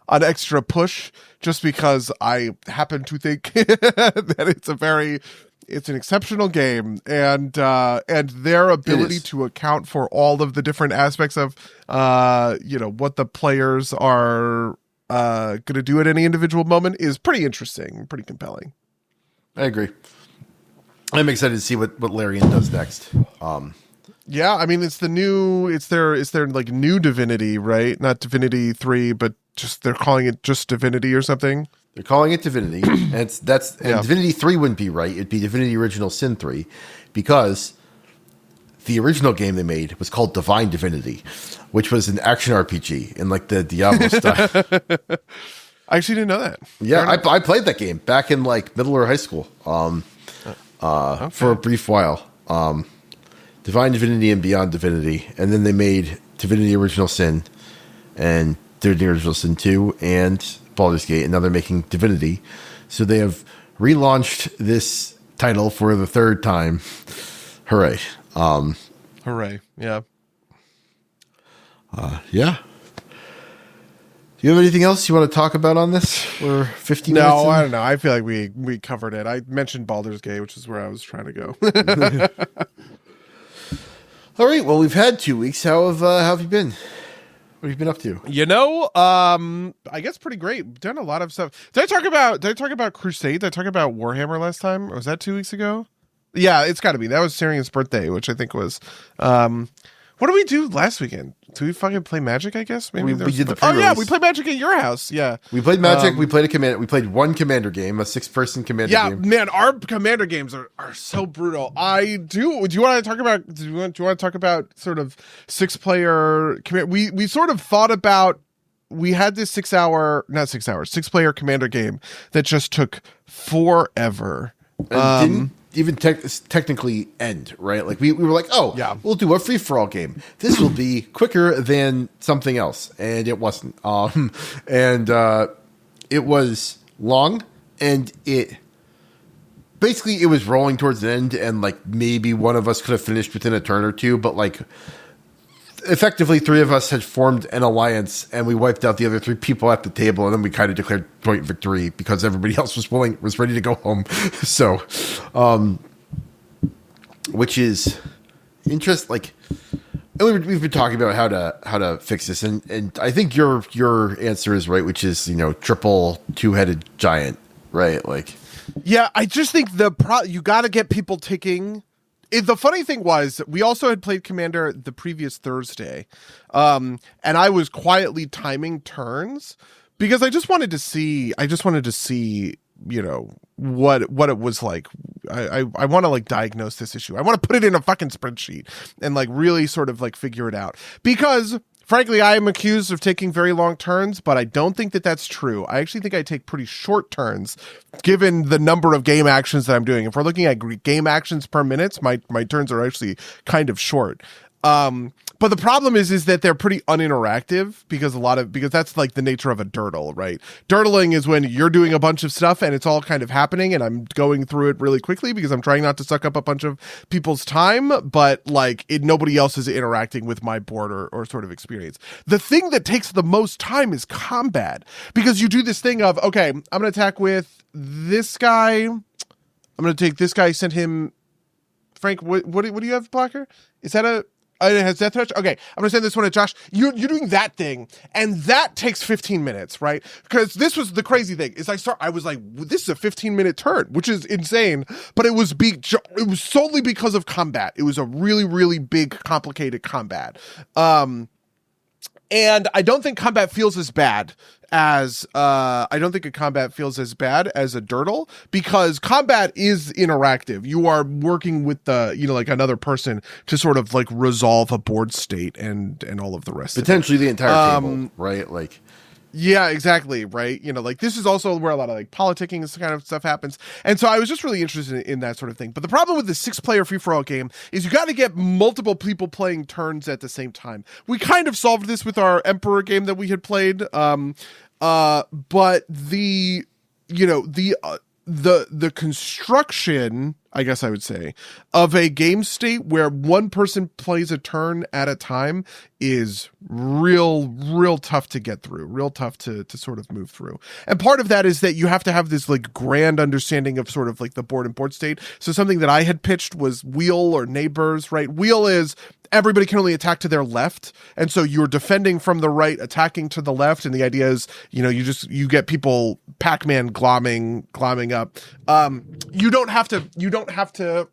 extra push, just because I happen to think that it's an exceptional game, and their ability to account for all of the different aspects of, what the players are going to do at any individual moment is pretty interesting, pretty compelling. I agree. I'm excited to see what Larian does next. Yeah, I mean, it's their like new Divinity, right? Not Divinity 3, but just they're calling it just Divinity or something. They're calling it Divinity, and Divinity 3 wouldn't be right. It'd be Divinity Original Sin 3, because the original game they made was called Divine Divinity, which was an action RPG in like the Diablo style. I actually didn't know that. Yeah, I played that game back in like middle or high school for a brief while. Divine Divinity and Beyond Divinity, and then they made Divinity Original Sin and Divinity Original Sin 2 and Baldur's Gate, and now they're making Divinity. So they have relaunched this title for the third time. Hooray. Hooray. Yeah. Yeah. Do you have anything else you want to talk about on this? We're 50 minutes No, in? I don't know. I feel like we covered it. I mentioned Baldur's Gate, which is where I was trying to go. All right. Well, we've had 2 weeks. How have you been? What have you been up to? I guess pretty great. Done a lot of stuff. Did I talk about Crusade? Did I talk about Warhammer last time? Or was that 2 weeks ago? Yeah, it's got to be. That was Syrian's birthday, which I think was. What did we do last weekend? Did we fucking play Magic? I guess maybe we did the Oh yeah, we played Magic at your house. Yeah, we played Magic. We played one Commander game, a 6-person Commander game. Yeah, man, our Commander games are so brutal. Do you want to talk about? Do you want to talk about sort of 6-player? We sort of thought about. We had this 6-player Commander game that just took forever. And didn't even technically end, right? Like we were like, oh, yeah, we'll do a free-for-all game. This will be quicker than something else. And it wasn't. And it was long, and it was rolling towards the end, and like maybe one of us could have finished within a turn or two, but like effectively 3 of us had formed an alliance, and we wiped out the other 3 people at the table, and then we kind of declared joint victory because everybody else was ready to go home. So, which is interest. Like, and we've been talking about how to fix this, and I think your answer is right, which is triple 2-headed giant, right? Like, yeah, I just think you got to get people ticking. The funny thing was, we also had played Commander the previous Thursday, and I was quietly timing turns because I just wanted to see, what it was like. I want to like diagnose this issue. I want to put it in a fucking spreadsheet and like really sort of like figure it out, because frankly, I am accused of taking very long turns, but I don't think that that's true. I actually think I take pretty short turns, given the number of game actions that I'm doing. If we're looking at game actions per minute, my turns are actually kind of short. But the problem is that they're pretty uninteractive because that's like the nature of a durdle, right? Durdling is when you're doing a bunch of stuff and it's all kind of happening, and I'm going through it really quickly because I'm trying not to suck up a bunch of people's time, but like nobody else is interacting with my board or sort of experience. The thing that takes the most time is combat, because you do this thing of, okay, I'm going to attack with this guy. I'm going to take this guy, send him. Frank, what do you have, blocker? Is that it has death touch? Okay, I'm going to send this one to Josh. You're doing that thing, and that takes 15 minutes, right? Because this was the crazy thing. I was like, this is a 15-minute turn, which is insane, but it was solely because of combat. It was a really, really big, complicated combat. And I don't think combat feels as bad as a durdle, because combat is interactive. You are working with like another person to sort of like resolve a board state and all of the rest. Potentially the entire table, right? Like, yeah, exactly. Right. Like this is also where a lot of like politicking and kind of stuff happens. And so I was just really interested in that sort of thing. But the problem with the 6-player free-for-all game is you got to get multiple people playing turns at the same time. We kind of solved this with our Emperor game that we had played. But the construction, I guess I would say, of a game state where one person plays a turn at a time is real tough to get through, real tough to sort of move through. And part of that is that you have to have this like grand understanding of sort of like the board and board state. So something that I had pitched was wheel or neighbors, right? Wheel is everybody can only attack to their left, and so you're defending from the right, attacking to the left, and the idea is, you get people Pac-Man glomming up. You don't have to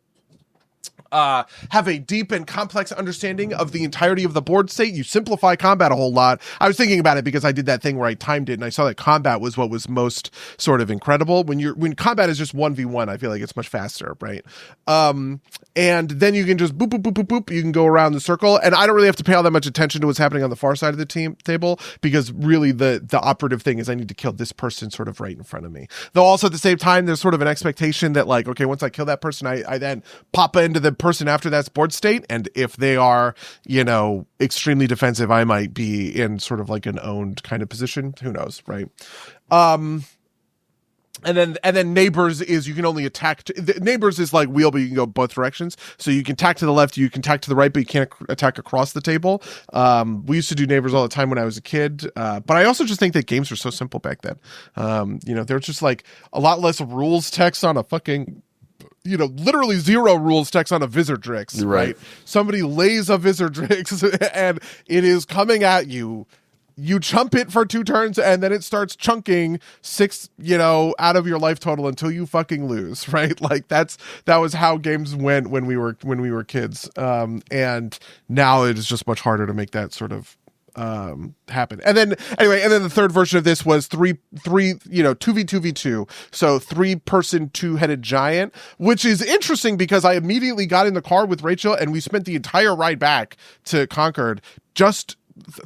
have a deep and complex understanding of the entirety of the board state. You simplify combat a whole lot. I was thinking about it because I did that thing where I timed it and I saw that combat was what was most sort of incredible. When combat is just 1v1, I feel like it's much faster, right? And then you can just boop, boop, boop, boop, boop. You can go around the circle, and I don't really have to pay all that much attention to what's happening on the far side of the table, because really the operative thing is I need to kill this person sort of right in front of me. Though also at the same time, there's sort of an expectation that, like, okay, once I kill that person, I then pop into the person after that's board state, and if they are, extremely defensive, I might be in sort of like an owned kind of position. Who knows, right? And then neighbors is you can only attack. Neighbors is like wheel, but you can go both directions. So you can tack to the left, you can tack to the right, but you can't attack across the table. We used to do neighbors all the time when I was a kid. But I also just think that games were so simple back then. There's just like a lot less rules text on a fucking, literally zero rules text on a Vizardrix, right? Somebody lays a Vizardrix and it is coming at you. You chump it for 2 turns and then it starts chunking 6, out of your life total until you fucking lose, right? Like that was how games went when we were kids. And now it is just much harder to make that sort of happen. And then the third version of this was 2v2v2. So 3-person 2-headed giant, which is interesting because I immediately got in the car with Rachel and we spent the entire ride back to Concord just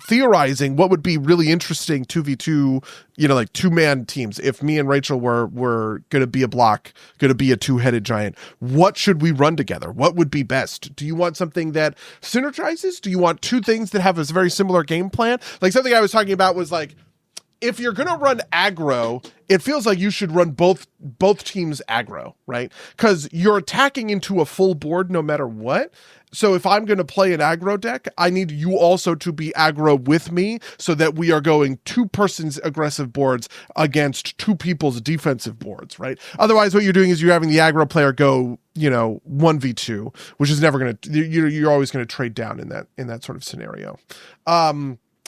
theorizing what would be really interesting 2v2, like 2-man teams. If me and Rachel were going to be a block, going to be a 2-headed giant, what should we run together? What would be best? Do you want something that synergizes? Do you want 2 things that have a very similar game plan? Like something I was talking about was like, if you're going to run aggro, it feels like you should run both teams aggro, right? Because you're attacking into a full board no matter what. So if I'm going to play an aggro deck, I need you also to be aggro with me so that we are going 2 persons aggressive boards against 2 people's defensive boards, right? Otherwise, what you're doing is you're having the aggro player go, 1v2, which is never going to, you're always going to trade down in that sort of scenario.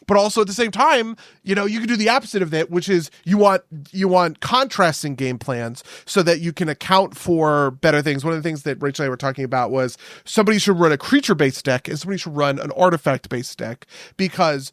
But also at the same time, you can do the opposite of that, which is you want contrasting game plans so that you can account for better things. One of the things that Rachel and I were talking about was somebody should run a creature-based deck and somebody should run an artifact-based deck because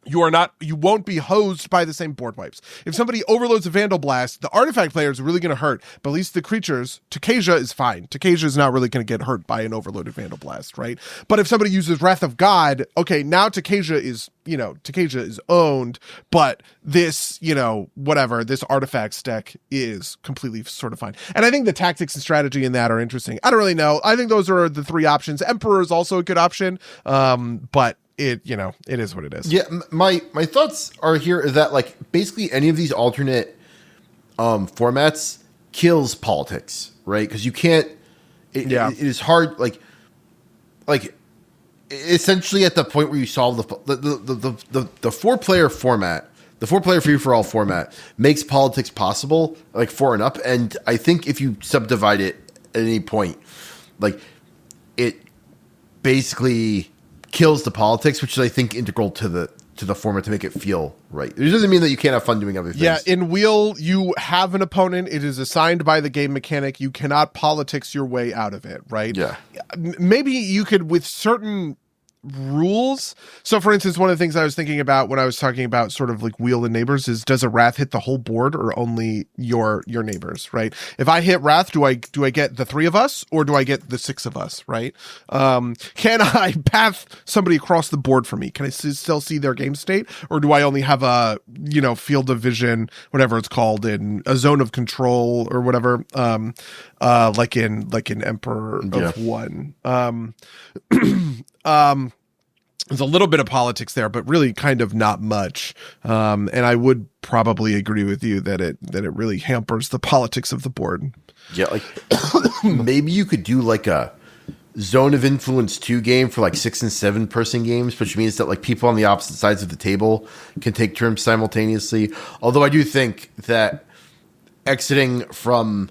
you won't be hosed by the same board wipes. If somebody overloads a Vandal Blast, the artifact player is really going to hurt, but at least the creatures, Takasia is fine. Takasia is not really going to get hurt by an overloaded Vandal Blast, right? But if somebody uses Wrath of God, okay, now Takasia is owned, but this, this artifacts deck is completely sort of fine. And I think the tactics and strategy in that are interesting. I don't really know. I think those are the 3 options. Emperor is also a good option, but it is what it is. Yeah, my thoughts are here that like basically any of these alternate formats kills politics, right? Because you can't. It is hard. Like essentially at the point where you solve the 4-player format, the 4-player free for all format makes politics possible, like 4 and up. And I think if you subdivide it at any point, like it basically kills the politics, which is I think integral to the format to make it feel right. It doesn't mean that you can't have fun doing other things. Yeah, in Wheel, you have an opponent. It is assigned by the game mechanic. You cannot politics your way out of it, right? Yeah. Maybe you could with certain rules. So for instance, one of the things I was thinking about when I was talking about sort of like Wheel and neighbors is, does a Wrath hit the whole board or only your neighbors, right? If I hit Wrath, do I get the 3 of us or do I get the 6 of us, right? Can I path somebody across the board for me? Can I still see their game state, or do I only have a field of vision, whatever it's called, in a zone of control or whatever, like in Emperor of One. There's a little bit of politics there, but really kind of not much. And I would probably agree with you that it really hampers the politics of the board. Yeah, like maybe you could do like a Zone of Influence 2 game for like 6 and 7 person games, which means that like people on the opposite sides of the table can take turns simultaneously. Although I do think that exiting from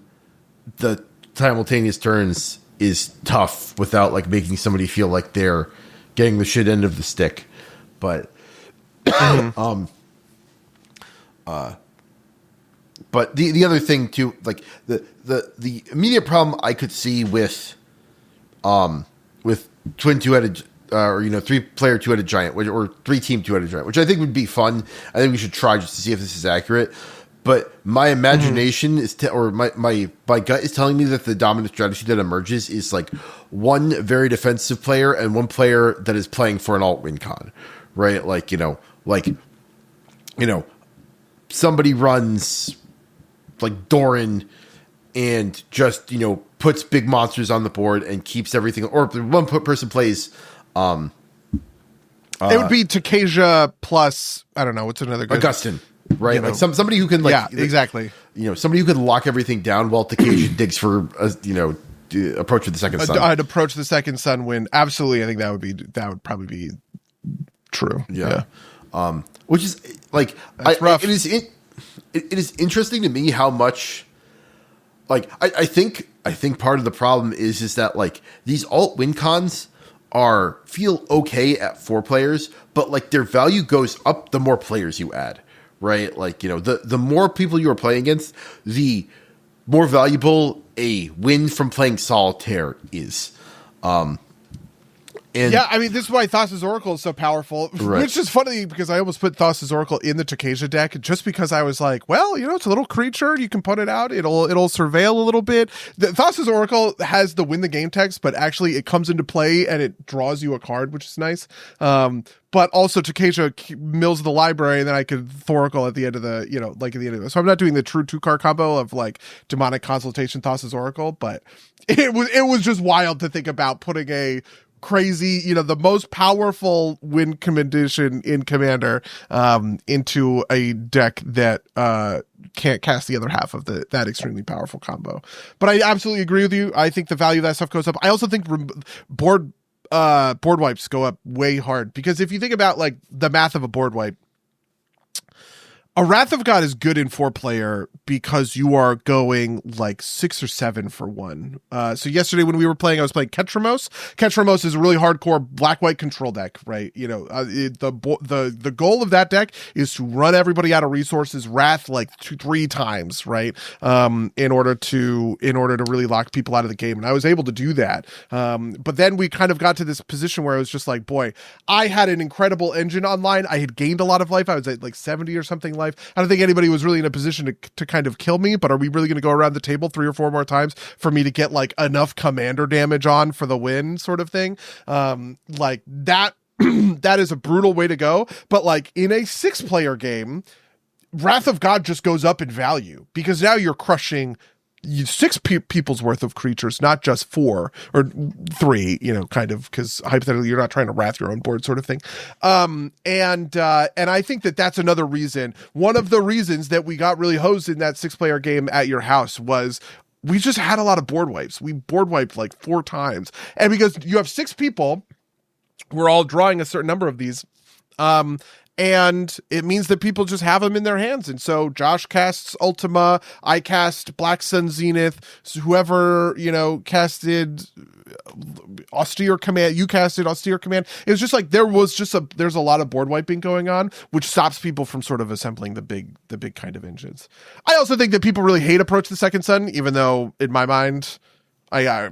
the simultaneous turns is tough without like making somebody feel like they're getting the shit end of the stick. But But the other thing too, like the immediate problem I could see with twin two-headed or 3-player two-headed giant, or 3-team two-headed giant, which I think would be fun. I think we should try just to see if this is accurate. But my imagination is, my gut is telling me that the dominant strategy that emerges is like one very defensive player and one player that is playing for an alt win con, right? Somebody runs like Doran and just puts big monsters on the board and keeps everything, or if one person plays. It would be Takasia plus, I don't know, what's another good Augustin. Right, like somebody who can exactly. Somebody who can lock everything down while Takasia digs for approach with the second sun. I'd approach the second sun win. Absolutely, I think that would probably be true. Yeah. Which is like rough. It is interesting to me how much I think part of the problem is that like these alt win cons feel okay at 4 players, but like their value goes up the more players you add. Right, like the more people you are playing against, the more valuable a win from playing solitaire is. And yeah, I mean, this is why Thassa's Oracle is so powerful, right. Which is funny because I almost put Thassa's Oracle in the Takasia deck just because I was like, well, it's a little creature. You can put it out. It'll surveil a little bit. Thassa's Oracle has the win the game text, but actually it comes into play and it draws you a card, which is nice. But also Takasia mills the library, and then I could Thoracle at the end of the, at the end of it. So I'm not doing the true 2-card combo of like Demonic Consultation, Thassa's Oracle, but it was just wild to think about putting a crazy, the most powerful win condition in Commander into a deck that can't cast the other half of that extremely powerful combo. But I absolutely agree with you. I think the value of that stuff goes up. I also think board wipes go up way hard, because if you think about like the math of a board wipe, a Wrath of God is good in 4-player because you are going like 6 or 7 for 1. So yesterday when we were playing, I was playing Ketramos. Ketramos is a really hardcore black-white control deck, right? The goal of that deck is to run everybody out of resources, Wrath like 2-3 times, right? In order to really lock people out of the game, and I was able to do that. But then we kind of got to this position where I was just like, boy, I had an incredible engine online. I had gained a lot of life. I was at like 70 or something life. I don't think anybody was really in a position to kind of kill me, but are we really going to go around the table 3 or 4 more times for me to get like enough commander damage on for the win, sort of thing? Like that that is a brutal way to go. But like in a 6-player game, Wrath of God just goes up in value, because now you're crushing 6 people's worth of creatures, not just 4 or 3, kind of, because hypothetically you're not trying to wrath your own board, sort of thing. And I think that's another reason. One of the reasons that we got really hosed in that 6-player game at your house was we just had a lot of board wipes. We board wiped like 4 times, and because you have 6 people, we're all drawing a certain number of these. And it means that people just have them in their hands. And so Josh casts Ultima, I cast Black Sun Zenith, whoever, casted Austere Command, you casted Austere Command. It was just like there's a lot of board wiping going on, which stops people from sort of assembling the big kind of engines. I also think that people really hate Approach the Second Sun, even though in my mind, I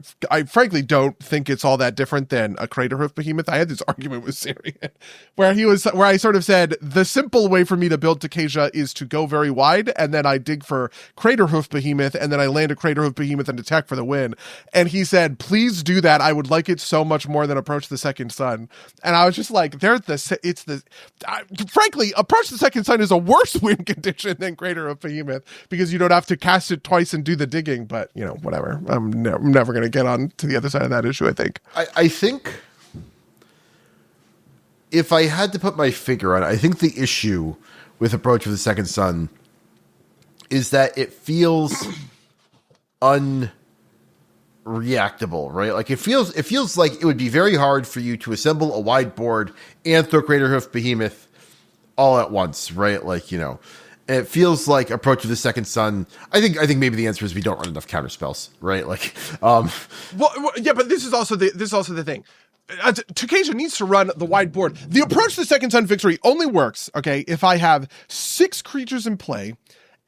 frankly don't think it's all that different than a Craterhoof Behemoth. I had this argument with Sarian where I sort of said the simple way for me to build Takasia is to go very wide, and then I dig for Craterhoof Behemoth, and then I land a Craterhoof Behemoth and attack for the win. And he said, please do that. I would like it so much more than Approach the Second Sun. And I was just like, frankly, Approach the Second Sun is a worse win condition than Craterhoof Behemoth, because you don't have to cast it twice and do the digging, but whatever. I'm never going to get on to the other side of that issue, I think. I think if I had to put my finger on it, I think the issue with Approach of the Second Sun is that it feels unreactable, right? Like it feels like it would be very hard for you to assemble a wide board and throw Craterhoof Behemoth all at once, right? Like, it feels like Approach of the Second Sun. I think maybe the answer is we don't run enough counter spells, right? Like, well, yeah, but this is also the thing. Takasia needs to run the wide board. The Approach to the Second Sun victory only works, okay, if I have 6 creatures in play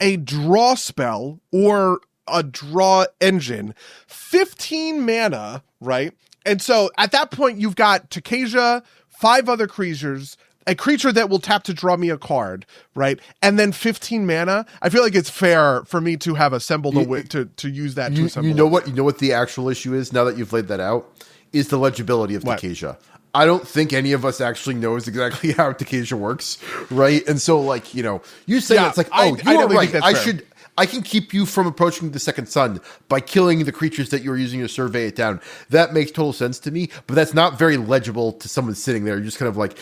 a draw spell or a draw engine, 15 mana, right? And so at that point, you've got Takasia, 5 other creatures, a creature that will tap to draw me a card, right? And then 15 mana. I feel like it's fair for me to have assembled a way to use that to assemble. You know what the actual issue is, now that you've laid that out, is the legibility of Takasia. I don't think any of us actually knows exactly how Takasia works, right? And so, like, you say it's like, oh, you are right. I can keep you from approaching the second sun by killing the creatures that you're using to survey it down. That makes total sense to me, but that's not very legible to someone sitting there. You're just kind of like,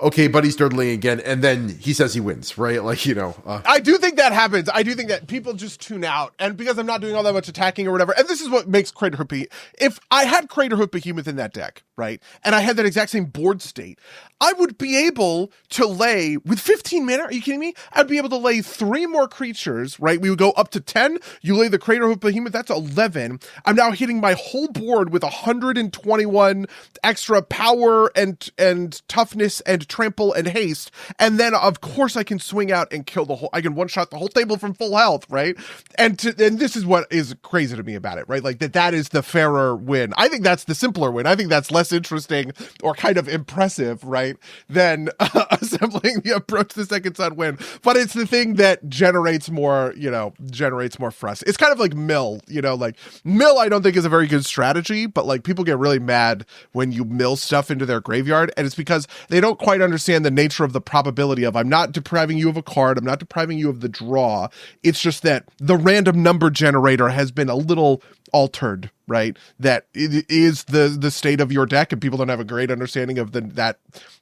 okay, buddy's dirtling again, and then he says he wins, right? Like, I do think that happens. I do think that people just tune out, and because I'm not doing all that much attacking or whatever, and this is what makes Craterhoof Behemoth. If I had Craterhoof Behemoth in that deck, right, and I had that exact same board state, I would be able to lay, with 15 mana, are you kidding me? I'd be able to lay 3 more creatures, right? We would go up to 10. You lay the Craterhoof Behemoth, that's 11. I'm now hitting my whole board with 121 extra power and toughness and trample and haste. And then, of course, I can swing out and kill I can one-shot the whole table from full health, right? And this is what is crazy to me about it, right? Like, that is the fairer win. I think that's the simpler win. I think that's less interesting or kind of impressive, right? Than assembling the approach the second sun win. But it's the thing that generates more frust. It's kind of like mill, like mill I don't think is a very good strategy, but like people get really mad when you mill stuff into their graveyard, and it's because they don't quite understand the nature of the probability of, I'm not depriving you of a card, I'm not depriving you of the draw. It's just that the random number generator has been a little altered, right? That it is the state of your deck, and people don't have a great understanding of the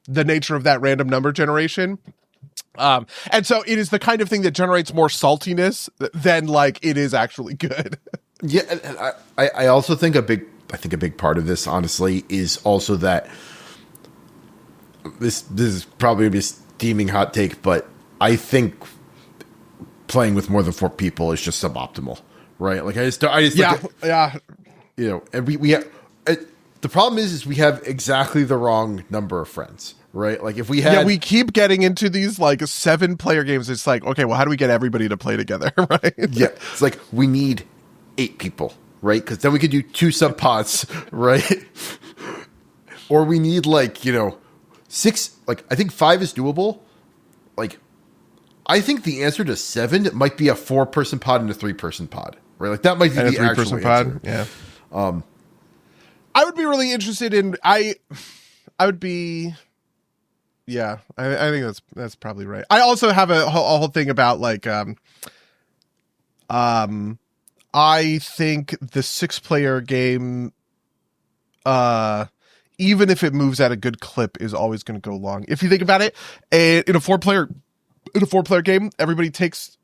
nature of that random number generation. And so it is the kind of thing that generates more saltiness than like it is actually good. Yeah, and I also think a big part of this, honestly, is also that this is probably a steaming hot take, but I think playing with more than 4 people is just suboptimal, right? Like and we have, the problem is we have exactly the wrong number of friends, right? Like if we had, we keep getting into these like 7-player games. It's like, okay, well, how do we get everybody to play together, right? Yeah, it's like we need 8 people, right? Because then we could do 2 sub pods, right? Or we need 6. Like I think 5 is doable. Like I think the answer to 7 might be a 4-person pod and a 3-person pod, right? Like that might be the actual pod. Yeah. I would be really interested in. I would be. Yeah, I think that's probably right. I also have a whole thing about like. I think the 6-player game, even if it moves at a good clip, is always going to go long. If you think about it, in a 4-player game, everybody takes.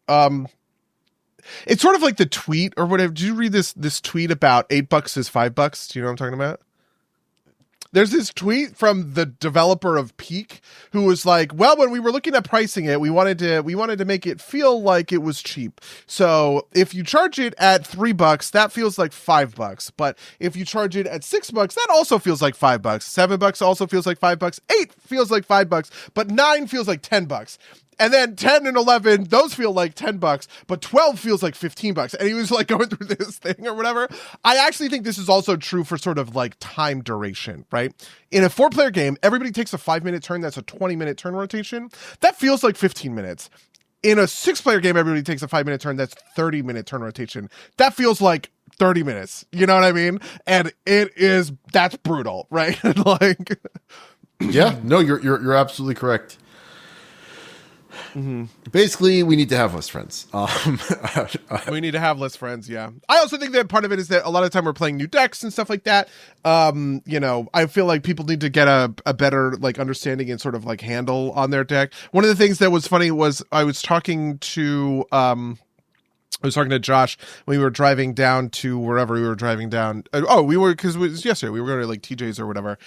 It's sort of like the tweet or whatever. Did you read this tweet about $8 is $5? Do you know what I'm talking about? There's this tweet from the developer of Peak who was like, well, when we were looking at pricing it, we wanted to make it feel like it was cheap. So if you charge it at $3, that feels like $5. But if you charge it at $6, that also feels like $5. $7 also feels like $5. 8 feels like $5, but 9 feels like $10. And then 10 and 11, those feel like $10, but 12 feels like $15. And he was like going through this thing or whatever. I actually think this is also true for sort of like time duration, right? In a 4-player game, everybody takes a 5-minute turn. That's a 20-minute turn rotation. That feels like 15 minutes. In a 6-player game, everybody takes a 5-minute turn. That's 30-minute turn rotation. That feels like 30 minutes. You know what I mean? And that's brutal, right? Like, yeah, no, you're absolutely correct. Mm-hmm. Basically, we need to have less friends. We need to have less friends. Yeah, I also think that part of it is that a lot of time we're playing new decks and stuff like that. I feel like people need to get a better like understanding and sort of like handle on their deck. One of the things that was funny was I was talking to Josh when we were driving down to wherever we were driving down. Because it was yesterday. We were going to like TJ's or whatever.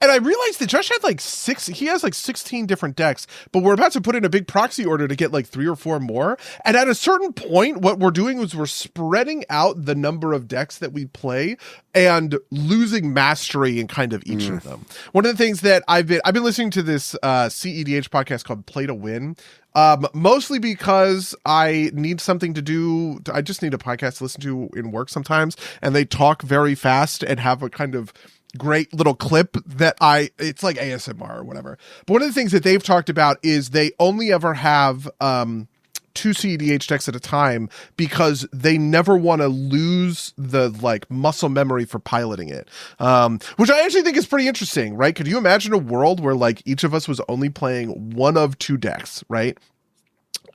And I realized that Josh had like he has like 16 different decks, but we're about to put in a big proxy order to get like 3 or 4 more. And at a certain point, what we're doing is we're spreading out the number of decks that we play and losing mastery in kind of each of them. One of the things that I've been listening to this CEDH podcast called Play to Win. Mostly because I need something to do. I just need a podcast to listen to in work sometimes. And they talk very fast and have a kind of great little clip that it's like ASMR or whatever. But one of the things that they've talked about is they only ever have, 2 CEDH decks at a time because they never want to lose the like muscle memory for piloting it. Which I actually think is pretty interesting, right? Could you imagine a world where like each of us was only playing one of 2 decks, right?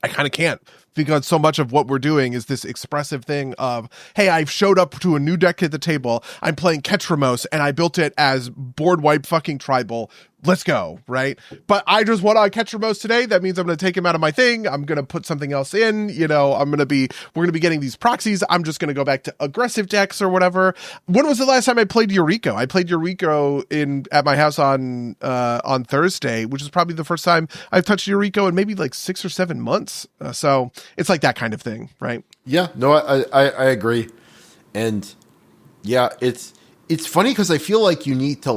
I kind of can't, because so much of what we're doing is this expressive thing of, hey, I've showed up to a new deck at the table. I'm playing Ketramos and I built it as board wipe fucking tribal. Let's go, right? But I just want to catch Ramos today. That means I'm going to take him out of my thing. I'm going to put something else in. You know, we're going to be getting these proxies. I'm just going to go back to aggressive decks or whatever. When was the last time I played Yuriko? I played Yuriko at my house on Thursday, which is probably the first time I've touched Yuriko in maybe like 6 or 7 months. So it's like that kind of thing, right? Yeah, no, I agree. And yeah, it's funny because I feel like you need to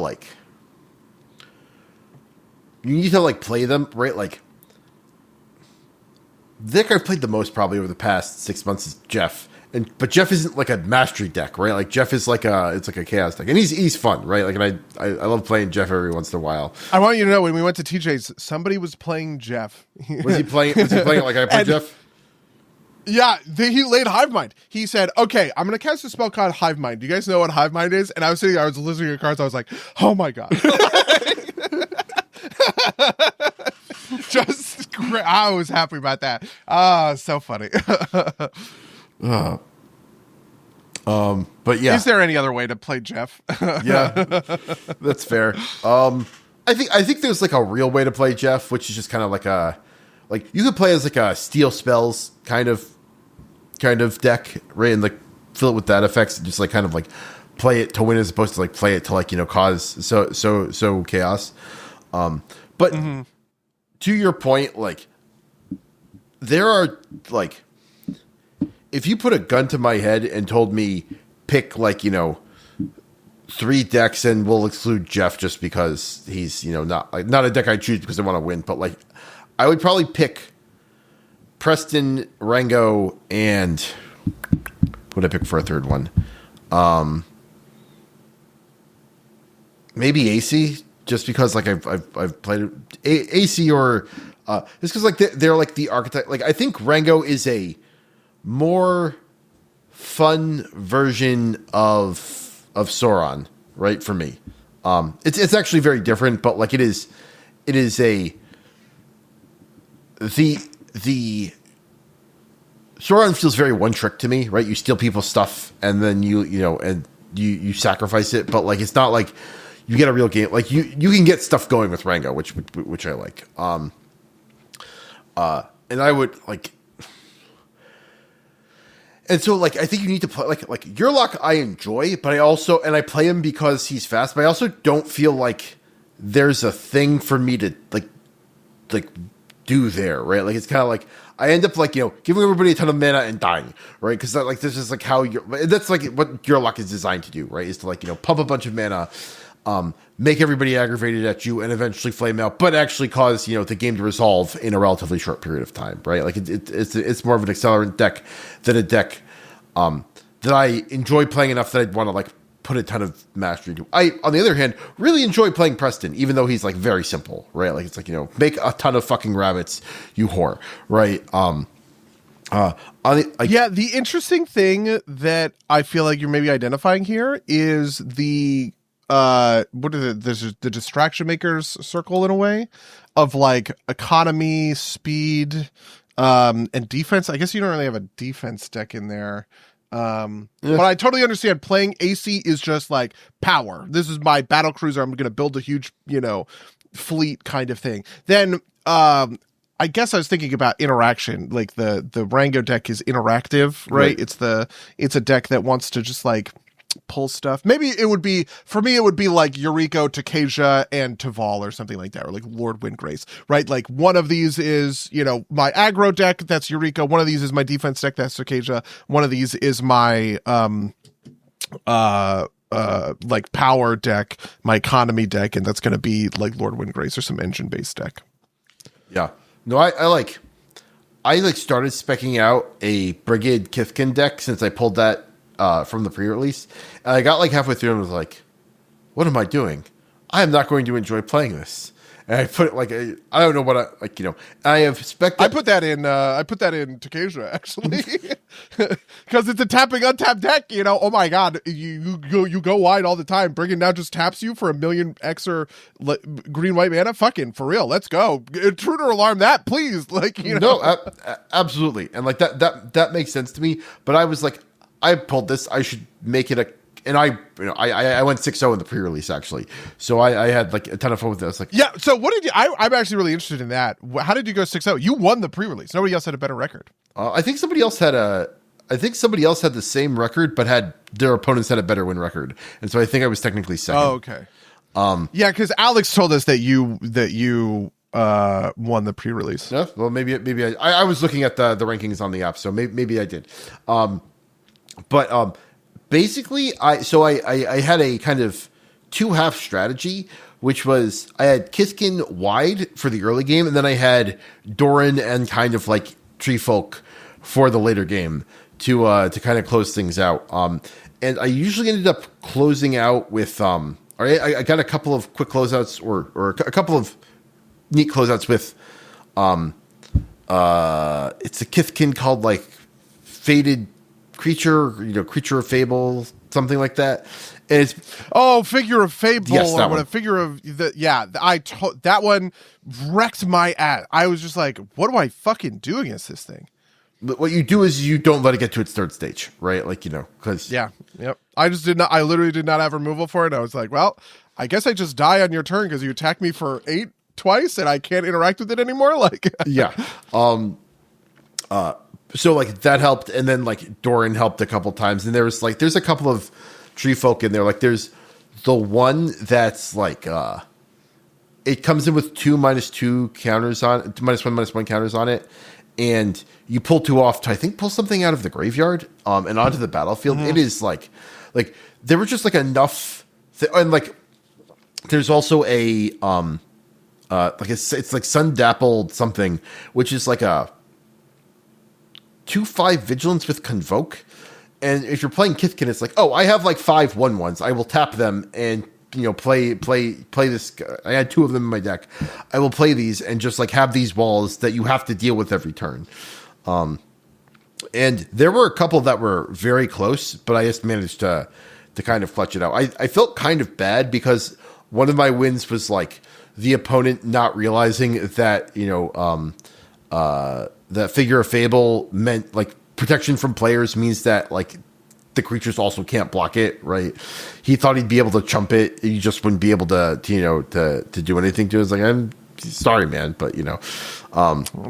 play them, right? Like, the deck I've played the most probably over the past 6 months is Jeff. But Jeff isn't like a mastery deck, right? Like, Jeff is like a chaos deck. And he's fun, right? Like, and I love playing Jeff every once in a while. I want you to know, when we went to TJ's, somebody was playing Jeff. Was he playing it like I played Jeff? Yeah, he laid Hive Mind. He said, okay, I'm going to cast a spell called Hive Mind. Do you guys know what Hive Mind is? And I was listening to cards, I was like, oh my God. Just great. I was happy about that. So funny. But yeah, is there any other way to play Jeff? Yeah, that's fair. I think there's like a real way to play Jeff, which is just kind of like you could play as like a steal spells kind of deck, right? And like fill it with that effects and just like kind of like play it to win as opposed to like play it to like, you know, cause so chaos. But to your point, like, there are, like, if you put a gun to my head and told me pick, like, you know, 3 decks and we'll exclude Jeff just because he's, you know, not a deck I choose because I want to win, but like, I would probably pick Preston, Rango, and what would I pick for a third one? Maybe AC. Just because, like, I've played AC or just because, like, they're like the archetype. Like, I think Rango is a more fun version of Sauron, right? For me, it's actually very different, but like it is the Sauron feels very one trick to me, right? You steal people's stuff and then you sacrifice it, but like it's not like you get a real game. Like you can get stuff going with Rango, which I like. And I would like, and so like I think you need to play like Yurlock. I enjoy, but I play him because he's fast. But I also don't feel like there's a thing for me to like do there, right? Like it's kind of like I end up like, you know, giving everybody a ton of mana and dying, right? Because like this is like how that's like what Yurlock is designed to do, right? Is to like, you know, pump a bunch of mana. Make everybody aggravated at you and eventually flame out, but actually cause, you know, the game to resolve in a relatively short period of time, right? Like it's more of an accelerant deck than a deck that I enjoy playing enough that I'd want to like put a ton of mastery into. I, on the other hand, really enjoy playing Preston, even though he's like very simple, right? Like it's like, you know, make a ton of fucking rabbits, you whore, right? The interesting thing that I feel like you're maybe identifying here is the what is it? There's the distraction makers circle in a way of like economy, speed, and defense. I guess you don't really have a defense deck in there. But I totally understand playing AC is just like power. This is my battle cruiser. I'm going to build a huge, you know, fleet kind of thing. Then, I guess I was thinking about interaction. Like the Rango deck is interactive, right? Right. It's a deck that wants to just like pull stuff. Maybe it would be, for me, it would be like Yuriko, Takesha, and Taval or something like that, or like Lord Windgrace, right? Like one of these is, my aggro deck, that's Yuriko. One of these is my defense deck, that's Takesha. One of these is my, like power deck, my economy deck, and that's going to be like Lord Windgrace or some engine-based deck. Yeah. No, I started specking out a Brigid Kithkin deck since I pulled that from the pre-release. And I got like halfway through and was like, what am I doing? I am not going to enjoy playing this. And I put it like, I don't know what I have spec. I put that in Takesha, actually. Because it's a tapping untapped deck, oh my god, you go wide all the time. Brigand now just taps you for 1,000,000 X or green-white mana. Fucking, for real, let's go. Intruder alarm that, please. No, absolutely. And like that makes sense to me. But I was like, I pulled this, I should make it and I went 6-0 in the pre-release, actually. So I had like a ton of fun with this. Like, yeah. So what did you? I'm actually really interested in that. How did you go 6-0? You won the pre-release. Nobody else had a better record. I think somebody else had the same record, but their opponents had a better win record, and so I think I was technically second. Oh, okay. Yeah, because Alex told us that you won the pre-release. Yeah. Well, maybe I was looking at the rankings on the app, so maybe I did. Basically, I had a kind of 2-half strategy, which was I had Kithkin wide for the early game, and then I had Doran and kind of like Tree Folk for the later game to kind of close things out. And I usually ended up closing out with I got a couple of quick closeouts or a couple of neat closeouts with it's a Kithkin called like Faded Creature, Creature of Fable, something like that. And it's Figure of Fable, yes, or what a figure of that one wrecked my ass. I was just like, what do I fucking do against this thing? But what you do is you don't let it get to its third stage, right? Like, because yep. I literally did not have removal for it. I was like, well, I guess I just die on your turn because you attacked me for 8 twice and I can't interact with it anymore. Like, yeah. So like that helped, and then like Doran helped a couple times, and there's a couple of Tree Folk in there. Like there's the one that's like it comes in with 2/-2 counters on -1/-1 counters on it, and you pull 2 off to I think pull something out of the graveyard and onto the battlefield. Mm-hmm. It is like there were just like enough, and like there's also a it's like Sun Dappled something, which is like a 2/5 vigilance with Convoke. And if you're playing Kithkin, it's like, I have like 5 1/1s. I will tap them and play this. I had 2 of them in my deck. I will play these and just like have these walls that you have to deal with every turn. And there were a couple that were very close, but I just managed to kind of clutch it out. I felt kind of bad because one of my wins was like the opponent not realizing that that Figure of Fable meant like protection from players means that like the creatures also can't block it, right? He thought he'd be able to chump it. You just wouldn't be able to do anything to it. It's like, I'm sorry, man, but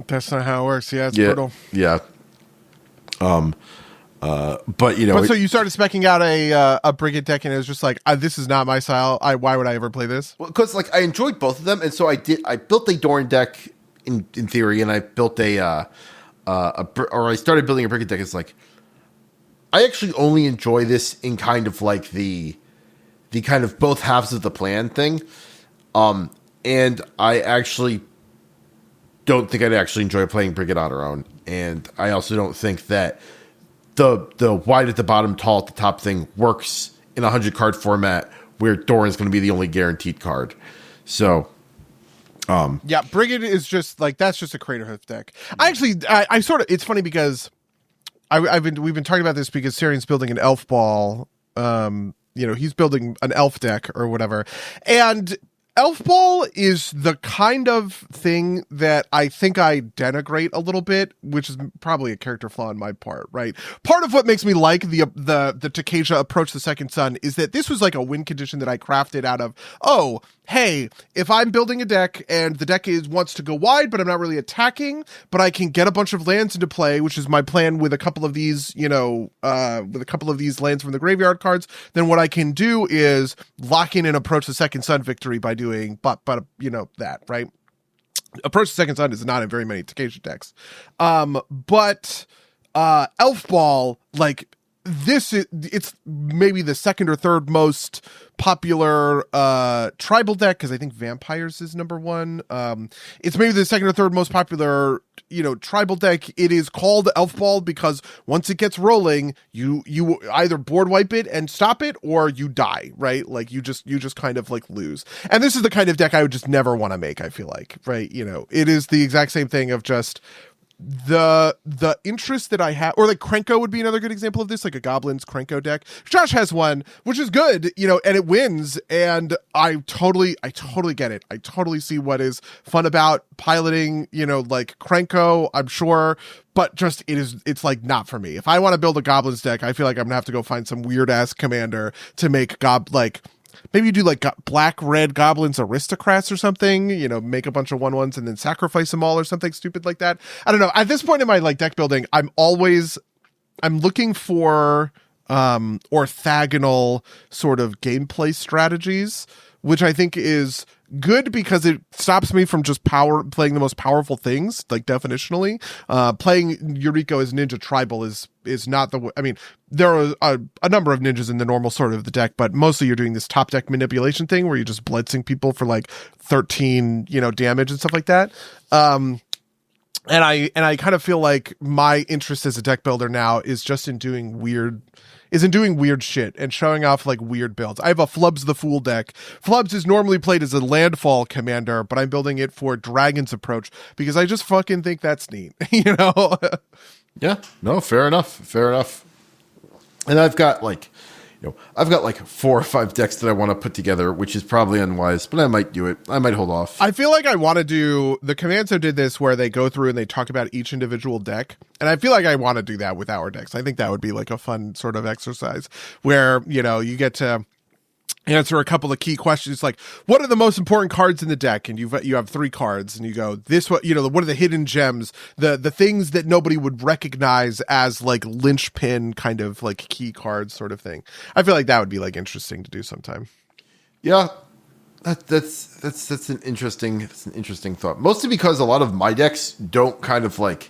that's not how it works. Yeah, it's brutal. Yeah. But so you started specking out a Brigand deck, and it was just like, this is not my style. Why would I ever play this? Well, because like I enjoyed both of them, and so I built a Doran deck in theory, and I built I started building a Brigand deck. It's like I actually only enjoy this in kind of like the kind of both halves of the plan thing, and I actually don't think I'd actually enjoy playing Brigand on her own, and I also don't think that the wide at the bottom, tall at the top thing works in a 100-card format where Doran's going to be the only guaranteed card. So, yeah, Brigand is just like, that's just a Craterhoof deck. I sort of, it's funny because we've been talking about this because Syrian's building an elf ball. He's building an elf deck or whatever, and Elf Ball is the kind of thing that I think I denigrate a little bit, which is probably a character flaw on my part, right? Part of what makes me like the Takesha approach the Second Sun is that this was like a win condition that I crafted out of, hey, if I'm building a deck and the deck wants to go wide, but I'm not really attacking, but I can get a bunch of lands into play, which is my plan with a couple of these, with a couple of these lands from the graveyard cards, then what I can do is lock in and approach the Second Sun victory by doing, but that, right? Approach the Second Sun is not in very many Takesha decks. But Elf Ball, like, it's maybe the second or third most popular tribal deck, because I think Vampires is number one. It's maybe the second or third most popular tribal deck. It is called Elf Ball because once it gets rolling, you either board wipe it and stop it, or you die, right? Like you just kind of like lose. And this is the kind of deck I would just never want to make, I feel like, right? It is the exact same thing of just the interest that I have, or like Krenko would be another good example of this, like a Goblins Krenko deck. Josh has one, which is good, and it wins, and I totally get it. I totally see what is fun about piloting, like Krenko, I'm sure, but just it's like not for me. If I want to build a Goblins deck, I feel like I'm gonna have to go find some weird ass commander to make maybe you do like black red goblins aristocrats or something, make a bunch of 1/1s and then sacrifice them all or something stupid like that. I don't know. At this point in my like deck building, I'm looking for orthogonal sort of gameplay strategies, which I think is good because it stops me from just playing the most powerful things, like definitionally. Playing Yuriko as Ninja Tribal is not the way. I mean, there are a number of ninjas in the normal sort of the deck, but mostly you're doing this top deck manipulation thing where you're just blitzing people for like 13, damage and stuff like that. And I kind of feel like my interest as a deck builder now is just in doing weird shit and showing off like weird builds. I have a Flubs the Fool deck. Flubs is normally played as a landfall commander, but I'm building it for Dragon's Approach because I just fucking think that's neat, Yeah, no, fair enough. And I've got like 4 or 5 decks that I want to put together, which is probably unwise, but I might do it. I might hold off. I feel like I want to do the Commando did this where they go through and they talk about each individual deck. And I feel like I want to do that with our decks. I think that would be like a fun sort of exercise where, you get to answer a couple of key questions like, what are the most important cards in the deck? And you have 3 cards and you go, what are the hidden gems, the things that nobody would recognize as like linchpin kind of like key cards sort of thing. I feel like that would be like interesting to do sometime. Yeah. That's an interesting thought. Mostly because a lot of my decks don't kind of like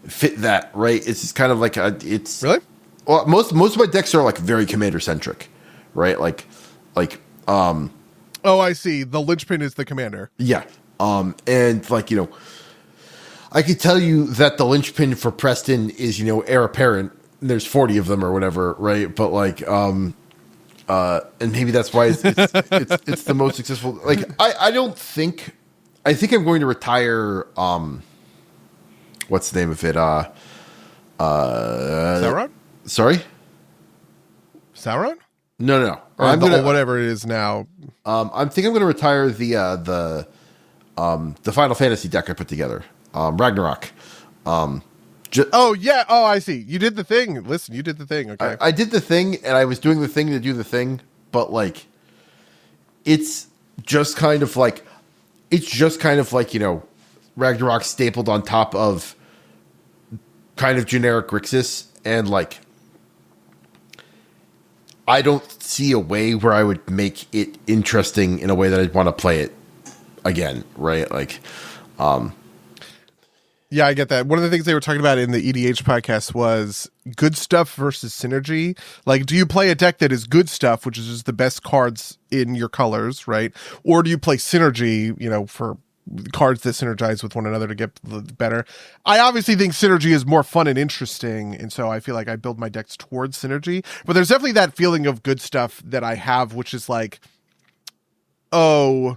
fit that, right? It's just kind of like it's really, well, most of my decks are like very commander centric. Right, oh, I see. The linchpin is the commander. Yeah, and I could tell you that the linchpin for Preston is heir apparent. There's 40 of them or whatever, right? But and maybe that's why it's the most successful. Like I think I'm going to retire. What's the name of it? Sauron. Sorry, Sauron. No. Or whatever it is now. I'm going to retire the Final Fantasy deck I put together, Ragnarok. I see. You did the thing. Listen, you did the thing. Okay, I did the thing, and I was doing the thing to do the thing, but like, it's just kind of like Ragnarok stapled on top of kind of generic Grixis, and like, I don't see a way where I would make it interesting in a way that I'd want to play it again, right? Like, yeah, I get that. One of the things they were talking about in the EDH podcast was good stuff versus synergy. Like, do you play a deck that is good stuff, which is just the best cards in your colors, right? Or do you play synergy, for cards that synergize with one another to get better? I obviously think synergy is more fun and interesting, and so I feel like I build my decks towards synergy. But there's definitely that feeling of good stuff that I have, which is like, I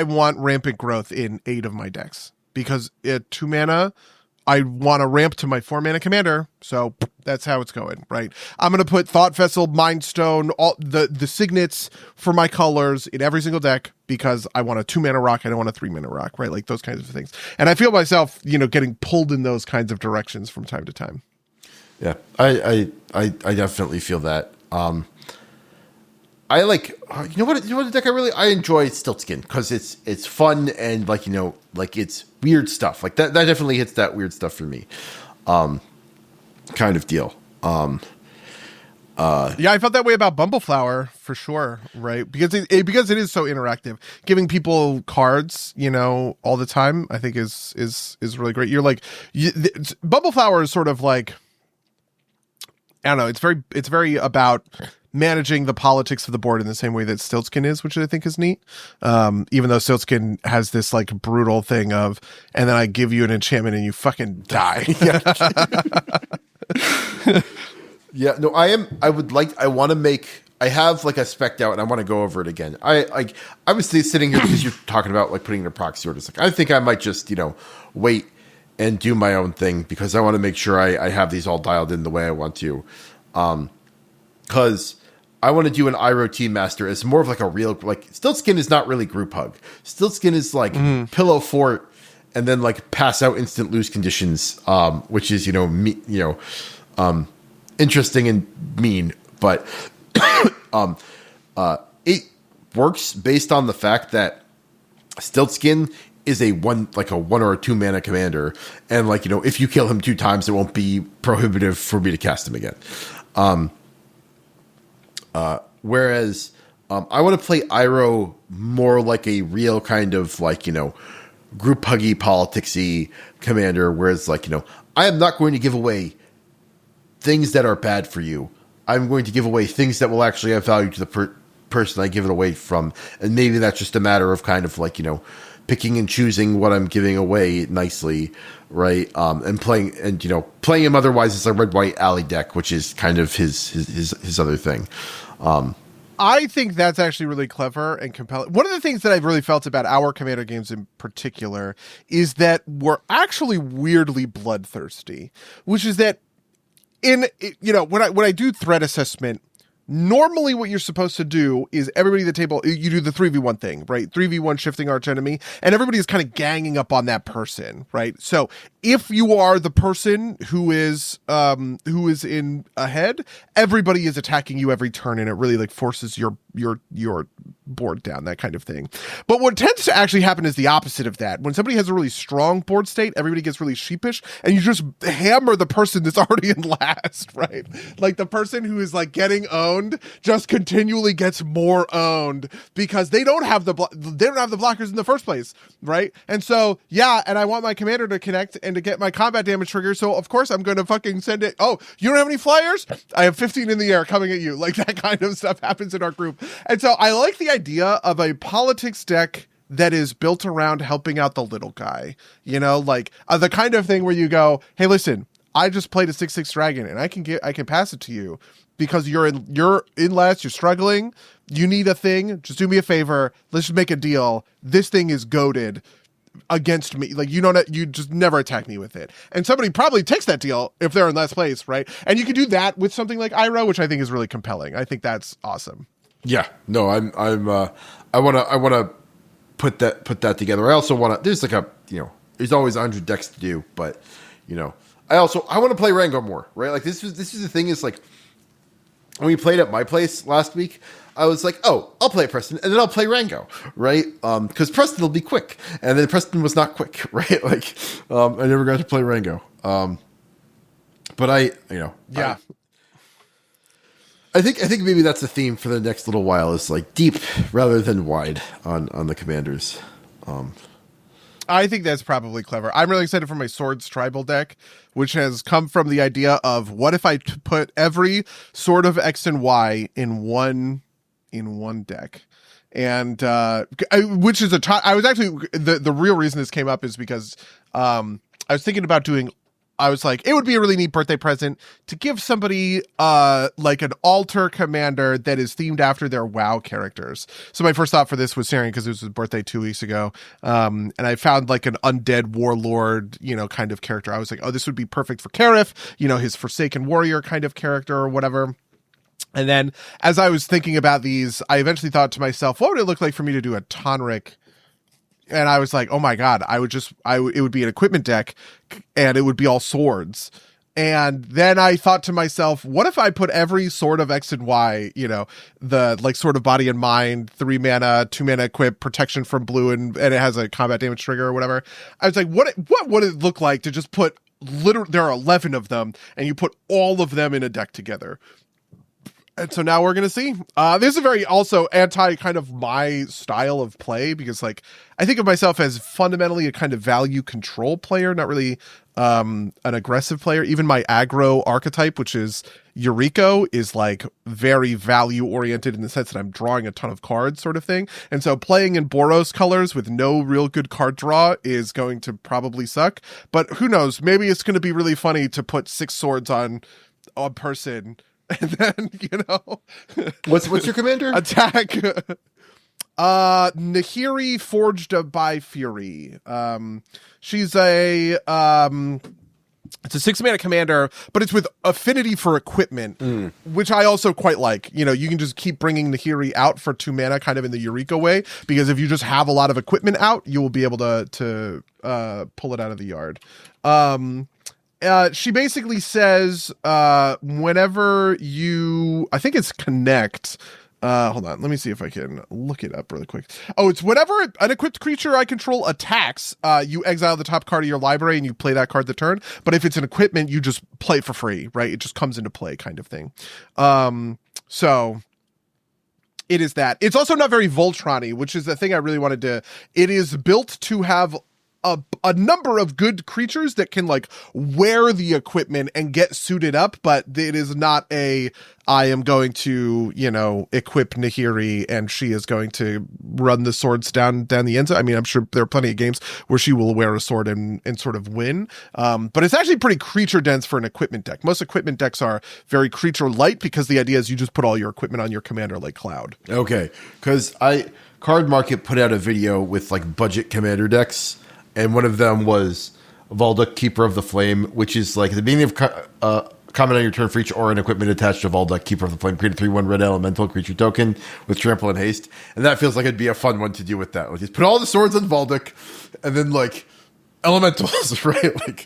want rampant growth in 8 of my decks because at 2 mana, I want to ramp to my 4 mana commander, so that's how it's going, right? I'm going to put Thought Vessel, Mind Stone, all the signets for my colors in every single deck because I want a 2 mana rock, I don't want a 3 mana rock, right? Like those kinds of things. And I feel myself, getting pulled in those kinds of directions from time to time. Yeah, I definitely feel that. I like you know what deck I enjoy Stiltskin because it's fun and like like it's weird stuff like that definitely hits that weird stuff for me, kind of deal. Yeah, I felt that way about Bumbleflower for sure, right? Because it is so interactive. Giving people cards, all the time, I think is really great. You're like, Bumbleflower is sort of like, I don't know. It's very about managing the politics of the board in the same way that Stiltskin is, which I think is neat. Even though Stiltskin has this like brutal thing of, and then I give you an enchantment and you fucking die. Yeah, no, I want to make, I have like a spec out and I want to go over it again. I was sitting here because you're talking about like putting in a proxy order. It's like, I think I might just, wait and do my own thing because I want to make sure I have these all dialed in the way I want to. Cause I want to do an Iroh Team Master as more of like a real, like Stiltskin is not really group hug. Stiltskin is like pillow fort and then like pass out instant lose conditions, which is, interesting and mean, but it works based on the fact that Stiltskin is a one or a 2 mana commander, and like if you kill him 2 times, it won't be prohibitive for me to cast him again. Whereas I want to play Iroh more like a real kind of like group huggy politicsy commander, whereas like I am not going to give away things that are bad for you. I'm going to give away things that will actually have value to the person I give it away from. And maybe that's just a matter of kind of like, picking and choosing what I'm giving away nicely. Right. And playing him otherwise as a red-white alley deck, which is kind of his other thing. I think that's actually really clever and compelling. One of the things that I've really felt about our Commander games in particular is that we're actually weirdly bloodthirsty, which is that when I do threat assessment, normally what you're supposed to do is everybody at the table, you do the 3v1 thing, right? 3v1 shifting arch enemy, and everybody is kind of ganging up on that person, right? So if you are the person who is in ahead, everybody is attacking you every turn, and it really like forces your board down, that kind of thing. But what tends to actually happen is the opposite of that. When somebody has a really strong board state, everybody gets really sheepish, and you just hammer the person that's already in last, right? Like the person who is like getting owned just continually gets more owned because they don't have the blockers in the first place, right? And so and I want my commander to connect and to get my combat damage trigger, so of course I'm going to fucking send it. Oh, you don't have any flyers? I have 15 in the air coming at you. Like that kind of stuff happens in our group. And so I like the idea of a politics deck that is built around helping out the little guy, like the kind of thing where you go, hey, listen, I just played a 6/6 dragon and I can pass it to you because you're in last, you're struggling, you need a thing, just do me a favor, let's just make a deal. This thing is goated against me, like you just never attack me with it, and somebody probably takes that deal if they're in last place, right? And you can do that with something like Iroh, which I think is really compelling. I think that's awesome. Yeah, no, I want to put that together. I also want to. There's like there's always 100 decks to do, but I want to play Rango more, right? Like this is the thing is like when we played at my place last week, I was like, oh, I'll play Preston and then I'll play Rango, right? Because Preston will be quick, and then Preston was not quick, right? Like I never got to play Rango, but I think maybe that's the theme for the next little while is like deep rather than wide on the commanders. I think that's probably clever. I'm really excited for my Swords tribal deck, which has come from the idea of what if I put every sword of X and Y in one deck. And which is I was actually the real reason this came up is because I was thinking about I was like, it would be a really neat birthday present to give somebody like an altar commander that is themed after their WoW characters. So my first thought for this was Sarian because it was his birthday 2 weeks ago. And I found like an undead warlord, kind of character. I was like, oh, this would be perfect for Karif, his Forsaken Warrior kind of character or whatever. And then as I was thinking about these, I eventually thought to myself, what would it look like for me to do a Tonrik? And I was like, oh my God, it would be an equipment deck and it would be all swords. And then I thought to myself, what if I put every sword of X and Y, the like sword of body and mind, 3 mana, 2 mana equip, protection from blue, and it has a combat damage trigger or whatever. I was like, what would it look like to just put there are 11 of them and you put all of them in a deck together? And so now we're going to see. This is a very also anti kind of my style of play, because like I think of myself as fundamentally a kind of value control player, not really an aggressive player. Even my aggro archetype, which is Eureka, is like very value oriented in the sense that I'm drawing a ton of cards sort of thing. And so playing in Boros colors with no real good card draw is going to probably suck. But who knows? Maybe it's going to be really funny to put 6 swords on a person. And then, what's your commander? Attack. Nahiri Forged by Fury. She's it's a 6 mana commander, but it's with affinity for equipment, which I also quite like. You can just keep bringing Nahiri out for 2 mana kind of in the Eureka way, because if you just have a lot of equipment out, you will be able to pull it out of the yard. She basically says, whenever I think it's connect. Hold on. Let me see if I can look it up really quick. Oh, it's whenever an equipped creature I control attacks, you exile the top card of your library and you play that card the turn. But if it's an equipment, you just play it for free, right? It just comes into play kind of thing. So it is that. It's also not very Voltron-y, which is the thing I really wanted to. It is built to have a number of good creatures that can like wear the equipment and get suited up, but it is not I am going to, equip Nahiri and she is going to run the swords down the end. I mean, I'm sure there are plenty of games where she will wear a sword and sort of win. But it's actually pretty creature dense for an equipment deck. Most equipment decks are very creature light because the idea is you just put all your equipment on your commander like Cloud. Okay. Because Card Market put out a video with like budget commander decks. And one of them was Valduk, Keeper of the Flame, which is like at the beginning of comment on your turn for each aura and equipment attached to Valduk, Keeper of the Flame. Create a 3/1 red elemental creature token with trample and haste. And that feels like it'd be a fun one to do with that. Like, just put all the swords on Valduk and then like elementals, right? Like,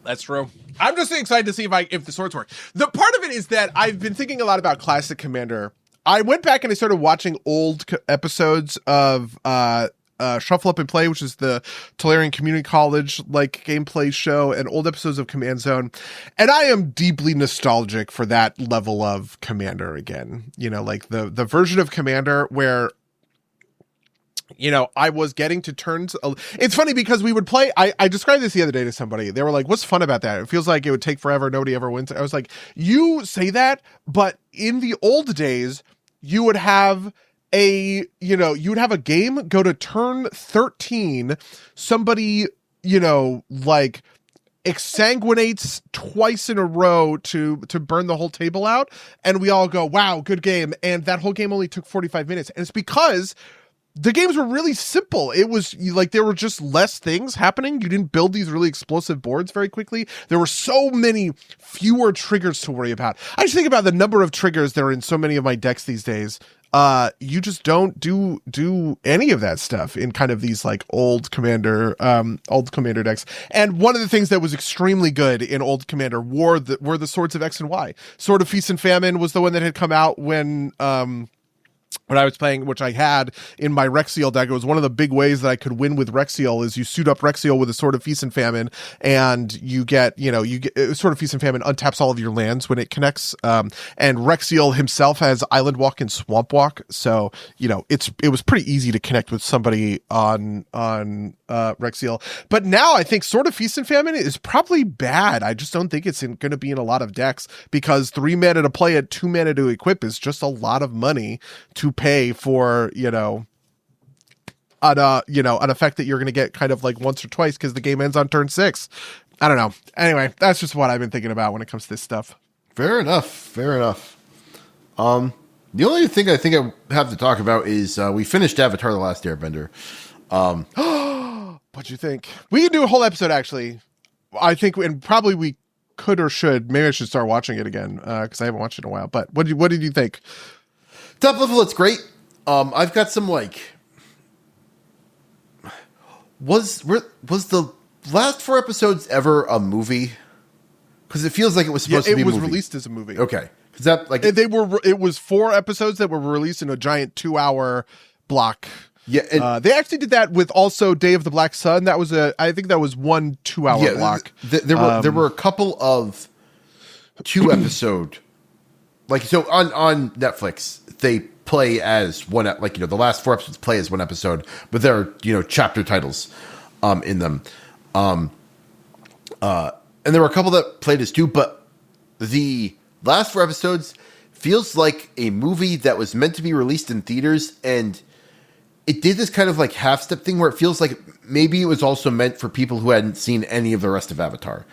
That's true. I'm just excited to see if the swords work. The part of it is that I've been thinking a lot about Classic Commander. I went back and I started watching old episodes of Shuffle Up and Play, which is the Tolarian Community College like gameplay show, and old episodes of Command Zone. And I am deeply nostalgic for that level of Commander again. Like the version of Commander where I was getting to turns. It's funny because we would play. I described this the other day to somebody. They were like, what's fun about that? It feels like it would take forever. Nobody ever wins. I was like, you say that, but in the old days, you would have you would have a game go to turn 13. Somebody, like exsanguinates twice in a row to burn the whole table out. And we all go, wow, good game. And that whole game only took 45 minutes. And it's because the games were really simple. It was like there were just less things happening. You didn't build these really explosive boards very quickly. There were so many fewer triggers to worry about. I just think about the number of triggers that are in so many of my decks these days. You just don't do any of that stuff in kind of these like old commander decks. And one of the things that was extremely good in old Commander were the Swords of X and Y. Sword of Feast and Famine was the one that had come out when I was playing, which I had in my Rexiel deck. It was one of the big ways that I could win with Rexiel is you suit up Rexiel with a Sword of Feast and Famine, and you get Sword of Feast and Famine untaps all of your lands when it connects. And Rexiel himself has Island Walk and Swamp Walk, so it was pretty easy to connect with somebody on Rexiel. But now I think Sword of Feast and Famine is probably bad. I just don't think it's going to be in a lot of decks because 3 mana to play it, 2 mana to equip is just a lot of money to pay for, an effect that you're going to get kind of like once or twice because the game ends on turn 6. I don't know. Anyway, that's just what I've been thinking about when it comes to this stuff. Fair enough. The only thing I think I have to talk about is we finished Avatar: The Last Airbender. What'd you think? We can do a whole episode, actually. I think, and probably we could or should. Maybe I should start watching it again because I haven't watched it in a while. But what did you think? Top level, it's great. I've got some like was the last 4 episodes ever a movie? Because it feels like it was supposed to be a movie. It was released as a movie. Okay. Is that like it was 4 episodes that were released in a giant 2-hour block. Yeah, they actually did that with also Day of the Black Sun. That was I think that was 1 2-hour block. There were a couple of 2 episode, like, so on Netflix they play as one, like, the last 4 episodes play as 1 episode, but there are chapter titles in them, and there were a couple that played as 2, but the last 4 episodes feels like a movie that was meant to be released in theaters, and it did this kind of like half-step thing where it feels like maybe it was also meant for people who hadn't seen any of the rest of Avatar.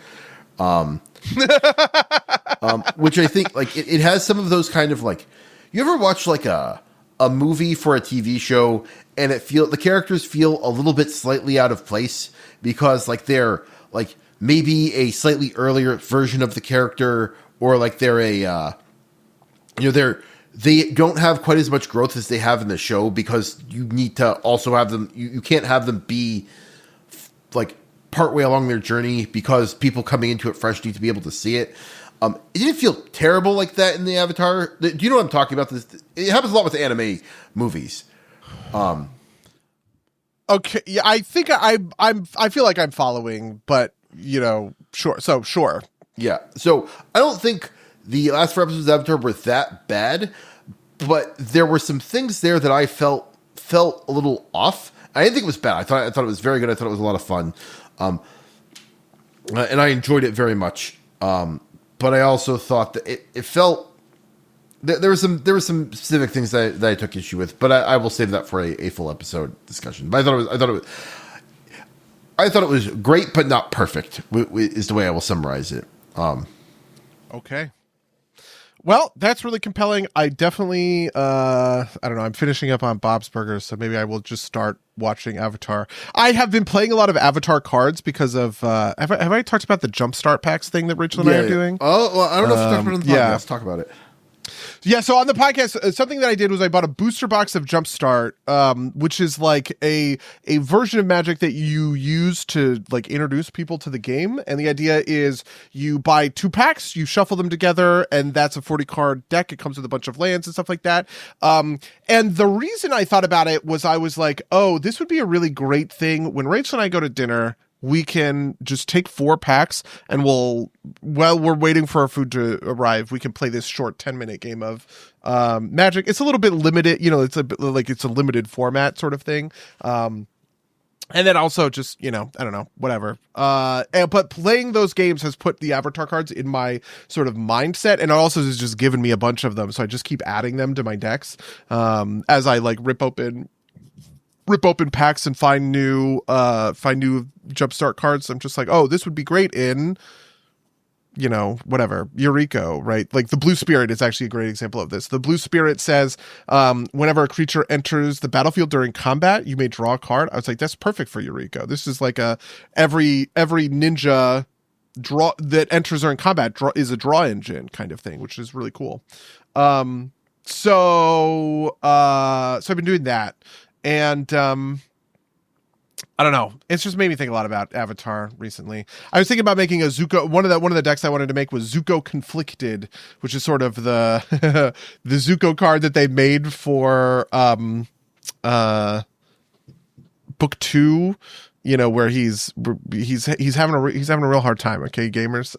Which I think, like, it has some of those kind of, like, you ever watch like a movie for a TV show and the characters feel a little bit slightly out of place because, like, they're like maybe a slightly earlier version of the character, or like they're they don't have quite as much growth as they have in the show, because you need to also have them, you can't have them be like partway along their journey, because people coming into it fresh need to be able to see it. It didn't feel terrible like that in the Avatar. Do you know what I'm talking about? It happens a lot with anime movies. Okay, yeah, I think I feel like I'm following, but sure. So sure. Yeah. So I don't think the last 4 episodes of Avatar were that bad, but there were some things there that I felt a little off. I didn't think it was bad. I thought it was very good. I thought it was a lot of fun, and I enjoyed it very much. But I also thought that it felt there were some specific things that I took issue with. But I will save that for a full episode discussion. But I thought it was great, but not perfect. Is the way I will summarize it. Okay. Well, that's really compelling. I definitely, I don't know, I'm finishing up on Bob's Burgers, so maybe I will just start watching Avatar. I have been playing a lot of Avatar cards because of, have I talked about the Jumpstart packs thing that Rachel and I are doing? Oh, well, I don't know if you talked about it on the podcast. Yeah. Let's talk about it. Yeah, so on the podcast, something that I did was I bought a booster box of Jumpstart, which is like a version of Magic that you use to like introduce people to the game. And the idea is you buy 2 packs, you shuffle them together, and that's a 40-card deck. It comes with a bunch of lands and stuff like that. And the reason I thought about it was I was like, oh, this would be a really great thing when Rachel and I go to dinner. We can just take 4 packs, and while we're waiting for our food to arrive, we can play this short 10-minute game of Magic. It's a little bit limited, it's a bit like it's a limited format sort of thing. And then also just, I don't know, whatever. But playing those games has put the Avatar cards in my sort of mindset, and it also has just given me a bunch of them. So I just keep adding them to my decks as I like rip open packs and find new Jumpstart cards. I'm just like, oh, this would be great in, whatever, Eureka, right? Like the Blue Spirit is actually a great example of this. The Blue Spirit says, whenever a creature enters the battlefield during combat, you may draw a card. I was like, that's perfect for Eureka. This is like every ninja draw that enters during combat is a draw engine kind of thing, which is really cool. So I've been doing that. And I don't know. It's just made me think a lot about Avatar recently. I was thinking about making a Zuko. One of the decks I wanted to make was Zuko Conflicted, which is sort of the the Zuko card that they made for book 2. Where he's having a real hard time. Okay, gamers.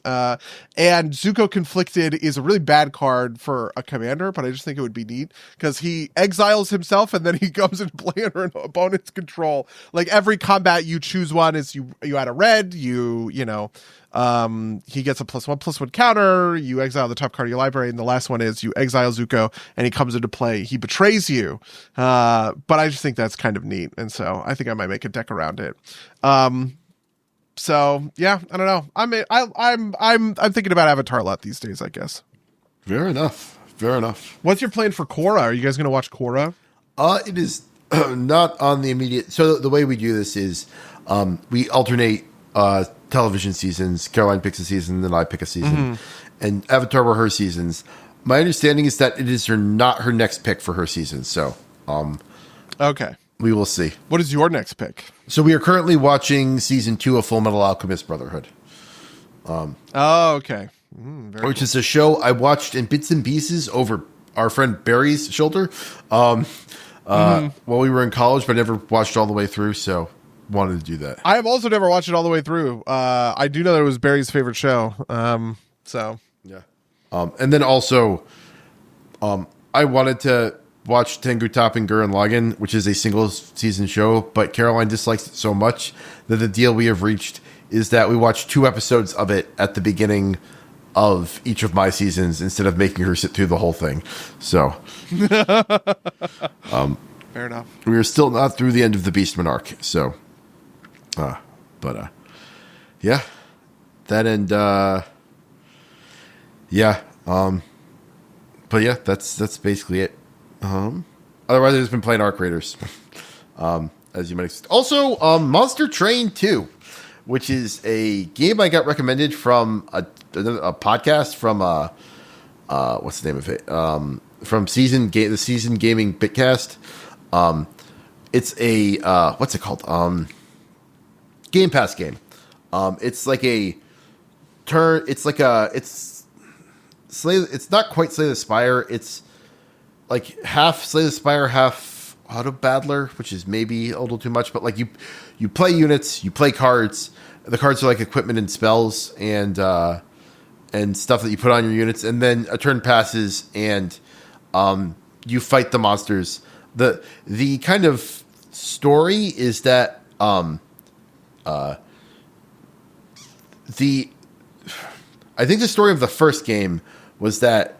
And Zuko Conflicted is a really bad card for a commander, but I just think it would be neat because he exiles himself and then he comes into play under an opponent's control. Like every combat, you choose one. Is you add a red. He gets a +1/+1 counter. You exile the top card of your library, and the last one is you exile Zuko, and he comes into play. He betrays you, but I just think that's kind of neat, and so I think I might make a deck around it. So yeah, I don't know. I'm thinking about Avatar a lot these days, I guess. Fair enough. What's your plan for Korra? Are you guys going to watch Korra? It is not on the immediate. So the way we do this is we alternate television seasons. Caroline picks a season, then I pick a season. And Avatar were her seasons. My understanding is that it is not her next pick for her season. So, okay. We will see. What is your next pick? So we are currently watching season 2 of Full Metal Alchemist Brotherhood. Oh, okay. Which is a show I watched in bits and pieces over our friend Barry's shoulder while we were in college, but never watched all the way through, so wanted to do that. I have also never watched it all the way through. I do know that it was Barry's favorite show. So yeah. And then also, I wanted to watch Tengu Topping Gurren Lagann, which is a single season show, but Caroline dislikes it so much that the deal we have reached is that we watch 2 episodes of it at the beginning of each of my seasons instead of making her sit through the whole thing. So, fair enough. We are still not through the end of the Beastman arc. So, yeah, that and but yeah, that's basically it. Otherwise, I've just been playing Arc Raiders, as you might expect. Also, Monster Train 2, which is a game I got recommended from a podcast from what's the name of it? From the Season Gaming Bitcast. It's a what's it called? Game Pass game. It's like a turn. It's like it's not quite Slay the Spire. It's like half Slay the Spire, half Auto Battler, which is maybe a little too much. But like you play units, you play cards. The cards are like equipment and spells and stuff that you put on your units. And then a turn passes and you fight the monsters. The kind of story is that I think the story of the first game was that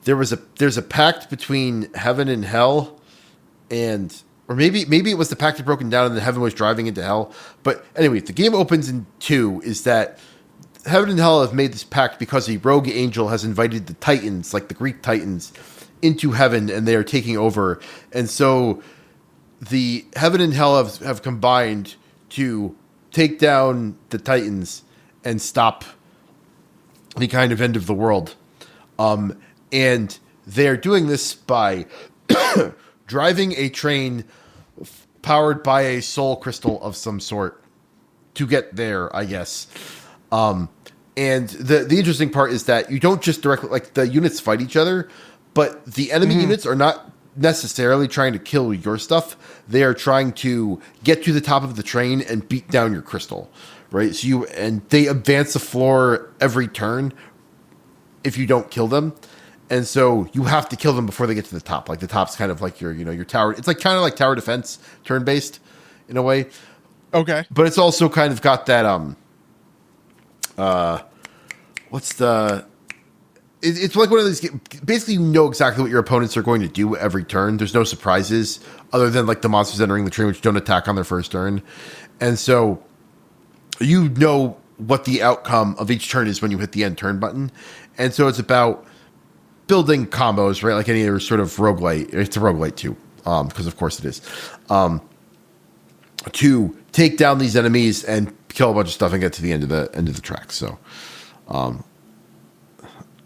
there's a pact between heaven and hell, or maybe it was the pact had broken down and then heaven was driving into hell. But anyway, the game opens in 2 is that heaven and hell have made this pact because a rogue angel has invited the Titans, like the Greek Titans, into heaven, and they are taking over. And so the heaven and hell have combined to take down the Titans and stop the kind of end of the world. And they're doing this by driving a train powered by a soul crystal of some sort to get there, I guess. And the interesting part is that you don't just directly, like, the units fight each other, but the enemy units are not necessarily trying to kill your stuff. They are trying to get to the top of the train and beat down your crystal, right? So they advance the floor every turn if you don't kill them. And so you have to kill them before they get to the top. Like the top's kind of like your tower. It's like kind of like tower defense, turn based in a way. Okay. But it's also kind of got that it's like one of these games. Basically, you know exactly what your opponents are going to do every turn. There's no surprises other than like the monsters entering the train, which don't attack on their first turn. And so you know what the outcome of each turn is when you hit the end turn button. And so it's about building combos, right? Like any other sort of roguelite. It's a roguelite too, because of course it is. To take down these enemies and kill a bunch of stuff and get to the end of the track. So, I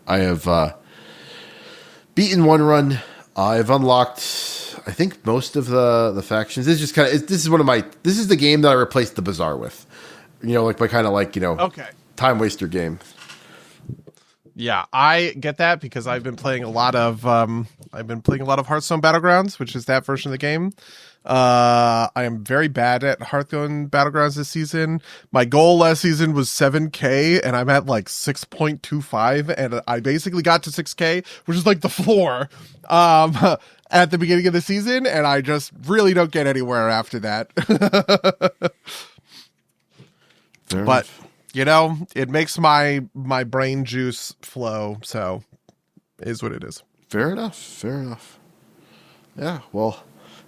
have beaten one run. I've unlocked, I think, most of the factions. This is just this is the game that I replaced the Bazaar with. Like my kind of like time waster game. Yeah, I get that because I've been playing a lot of Hearthstone Battlegrounds, which is that version of the game. I am very bad at Hearthstone Battlegrounds this season. My goal last season was 7K, and I'm at like 6.25, and I basically got to 6K, which is like the floor at the beginning of the season, and I just really don't get anywhere after that. But it makes my brain juice flow, so it is what it is. Fair enough. Yeah, well,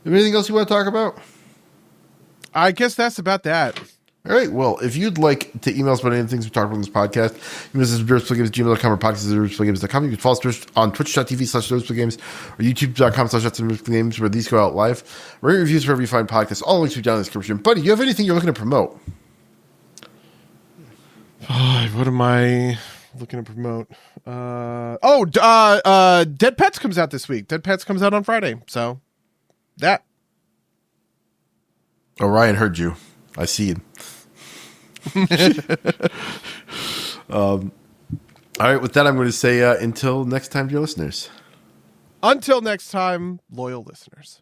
anything else you want to talk about? I guess that's about that. All right, well, if you'd like to email us about any things we talked about on this podcast, you can visit gmail.com or podcast.gmail.com. You can follow us on twitch.tv/games or youtube.com/games where these go out live. Rate reviews wherever you find podcasts. All links are down in the description. Buddy, do you have anything you're looking to promote? What am I looking to promote? Dead Pets comes out this week. Dead Pets comes out on Friday. So that Orion heard you. I see him. All right, with that, I'm going to say until next time, dear listeners. Until next time, loyal listeners.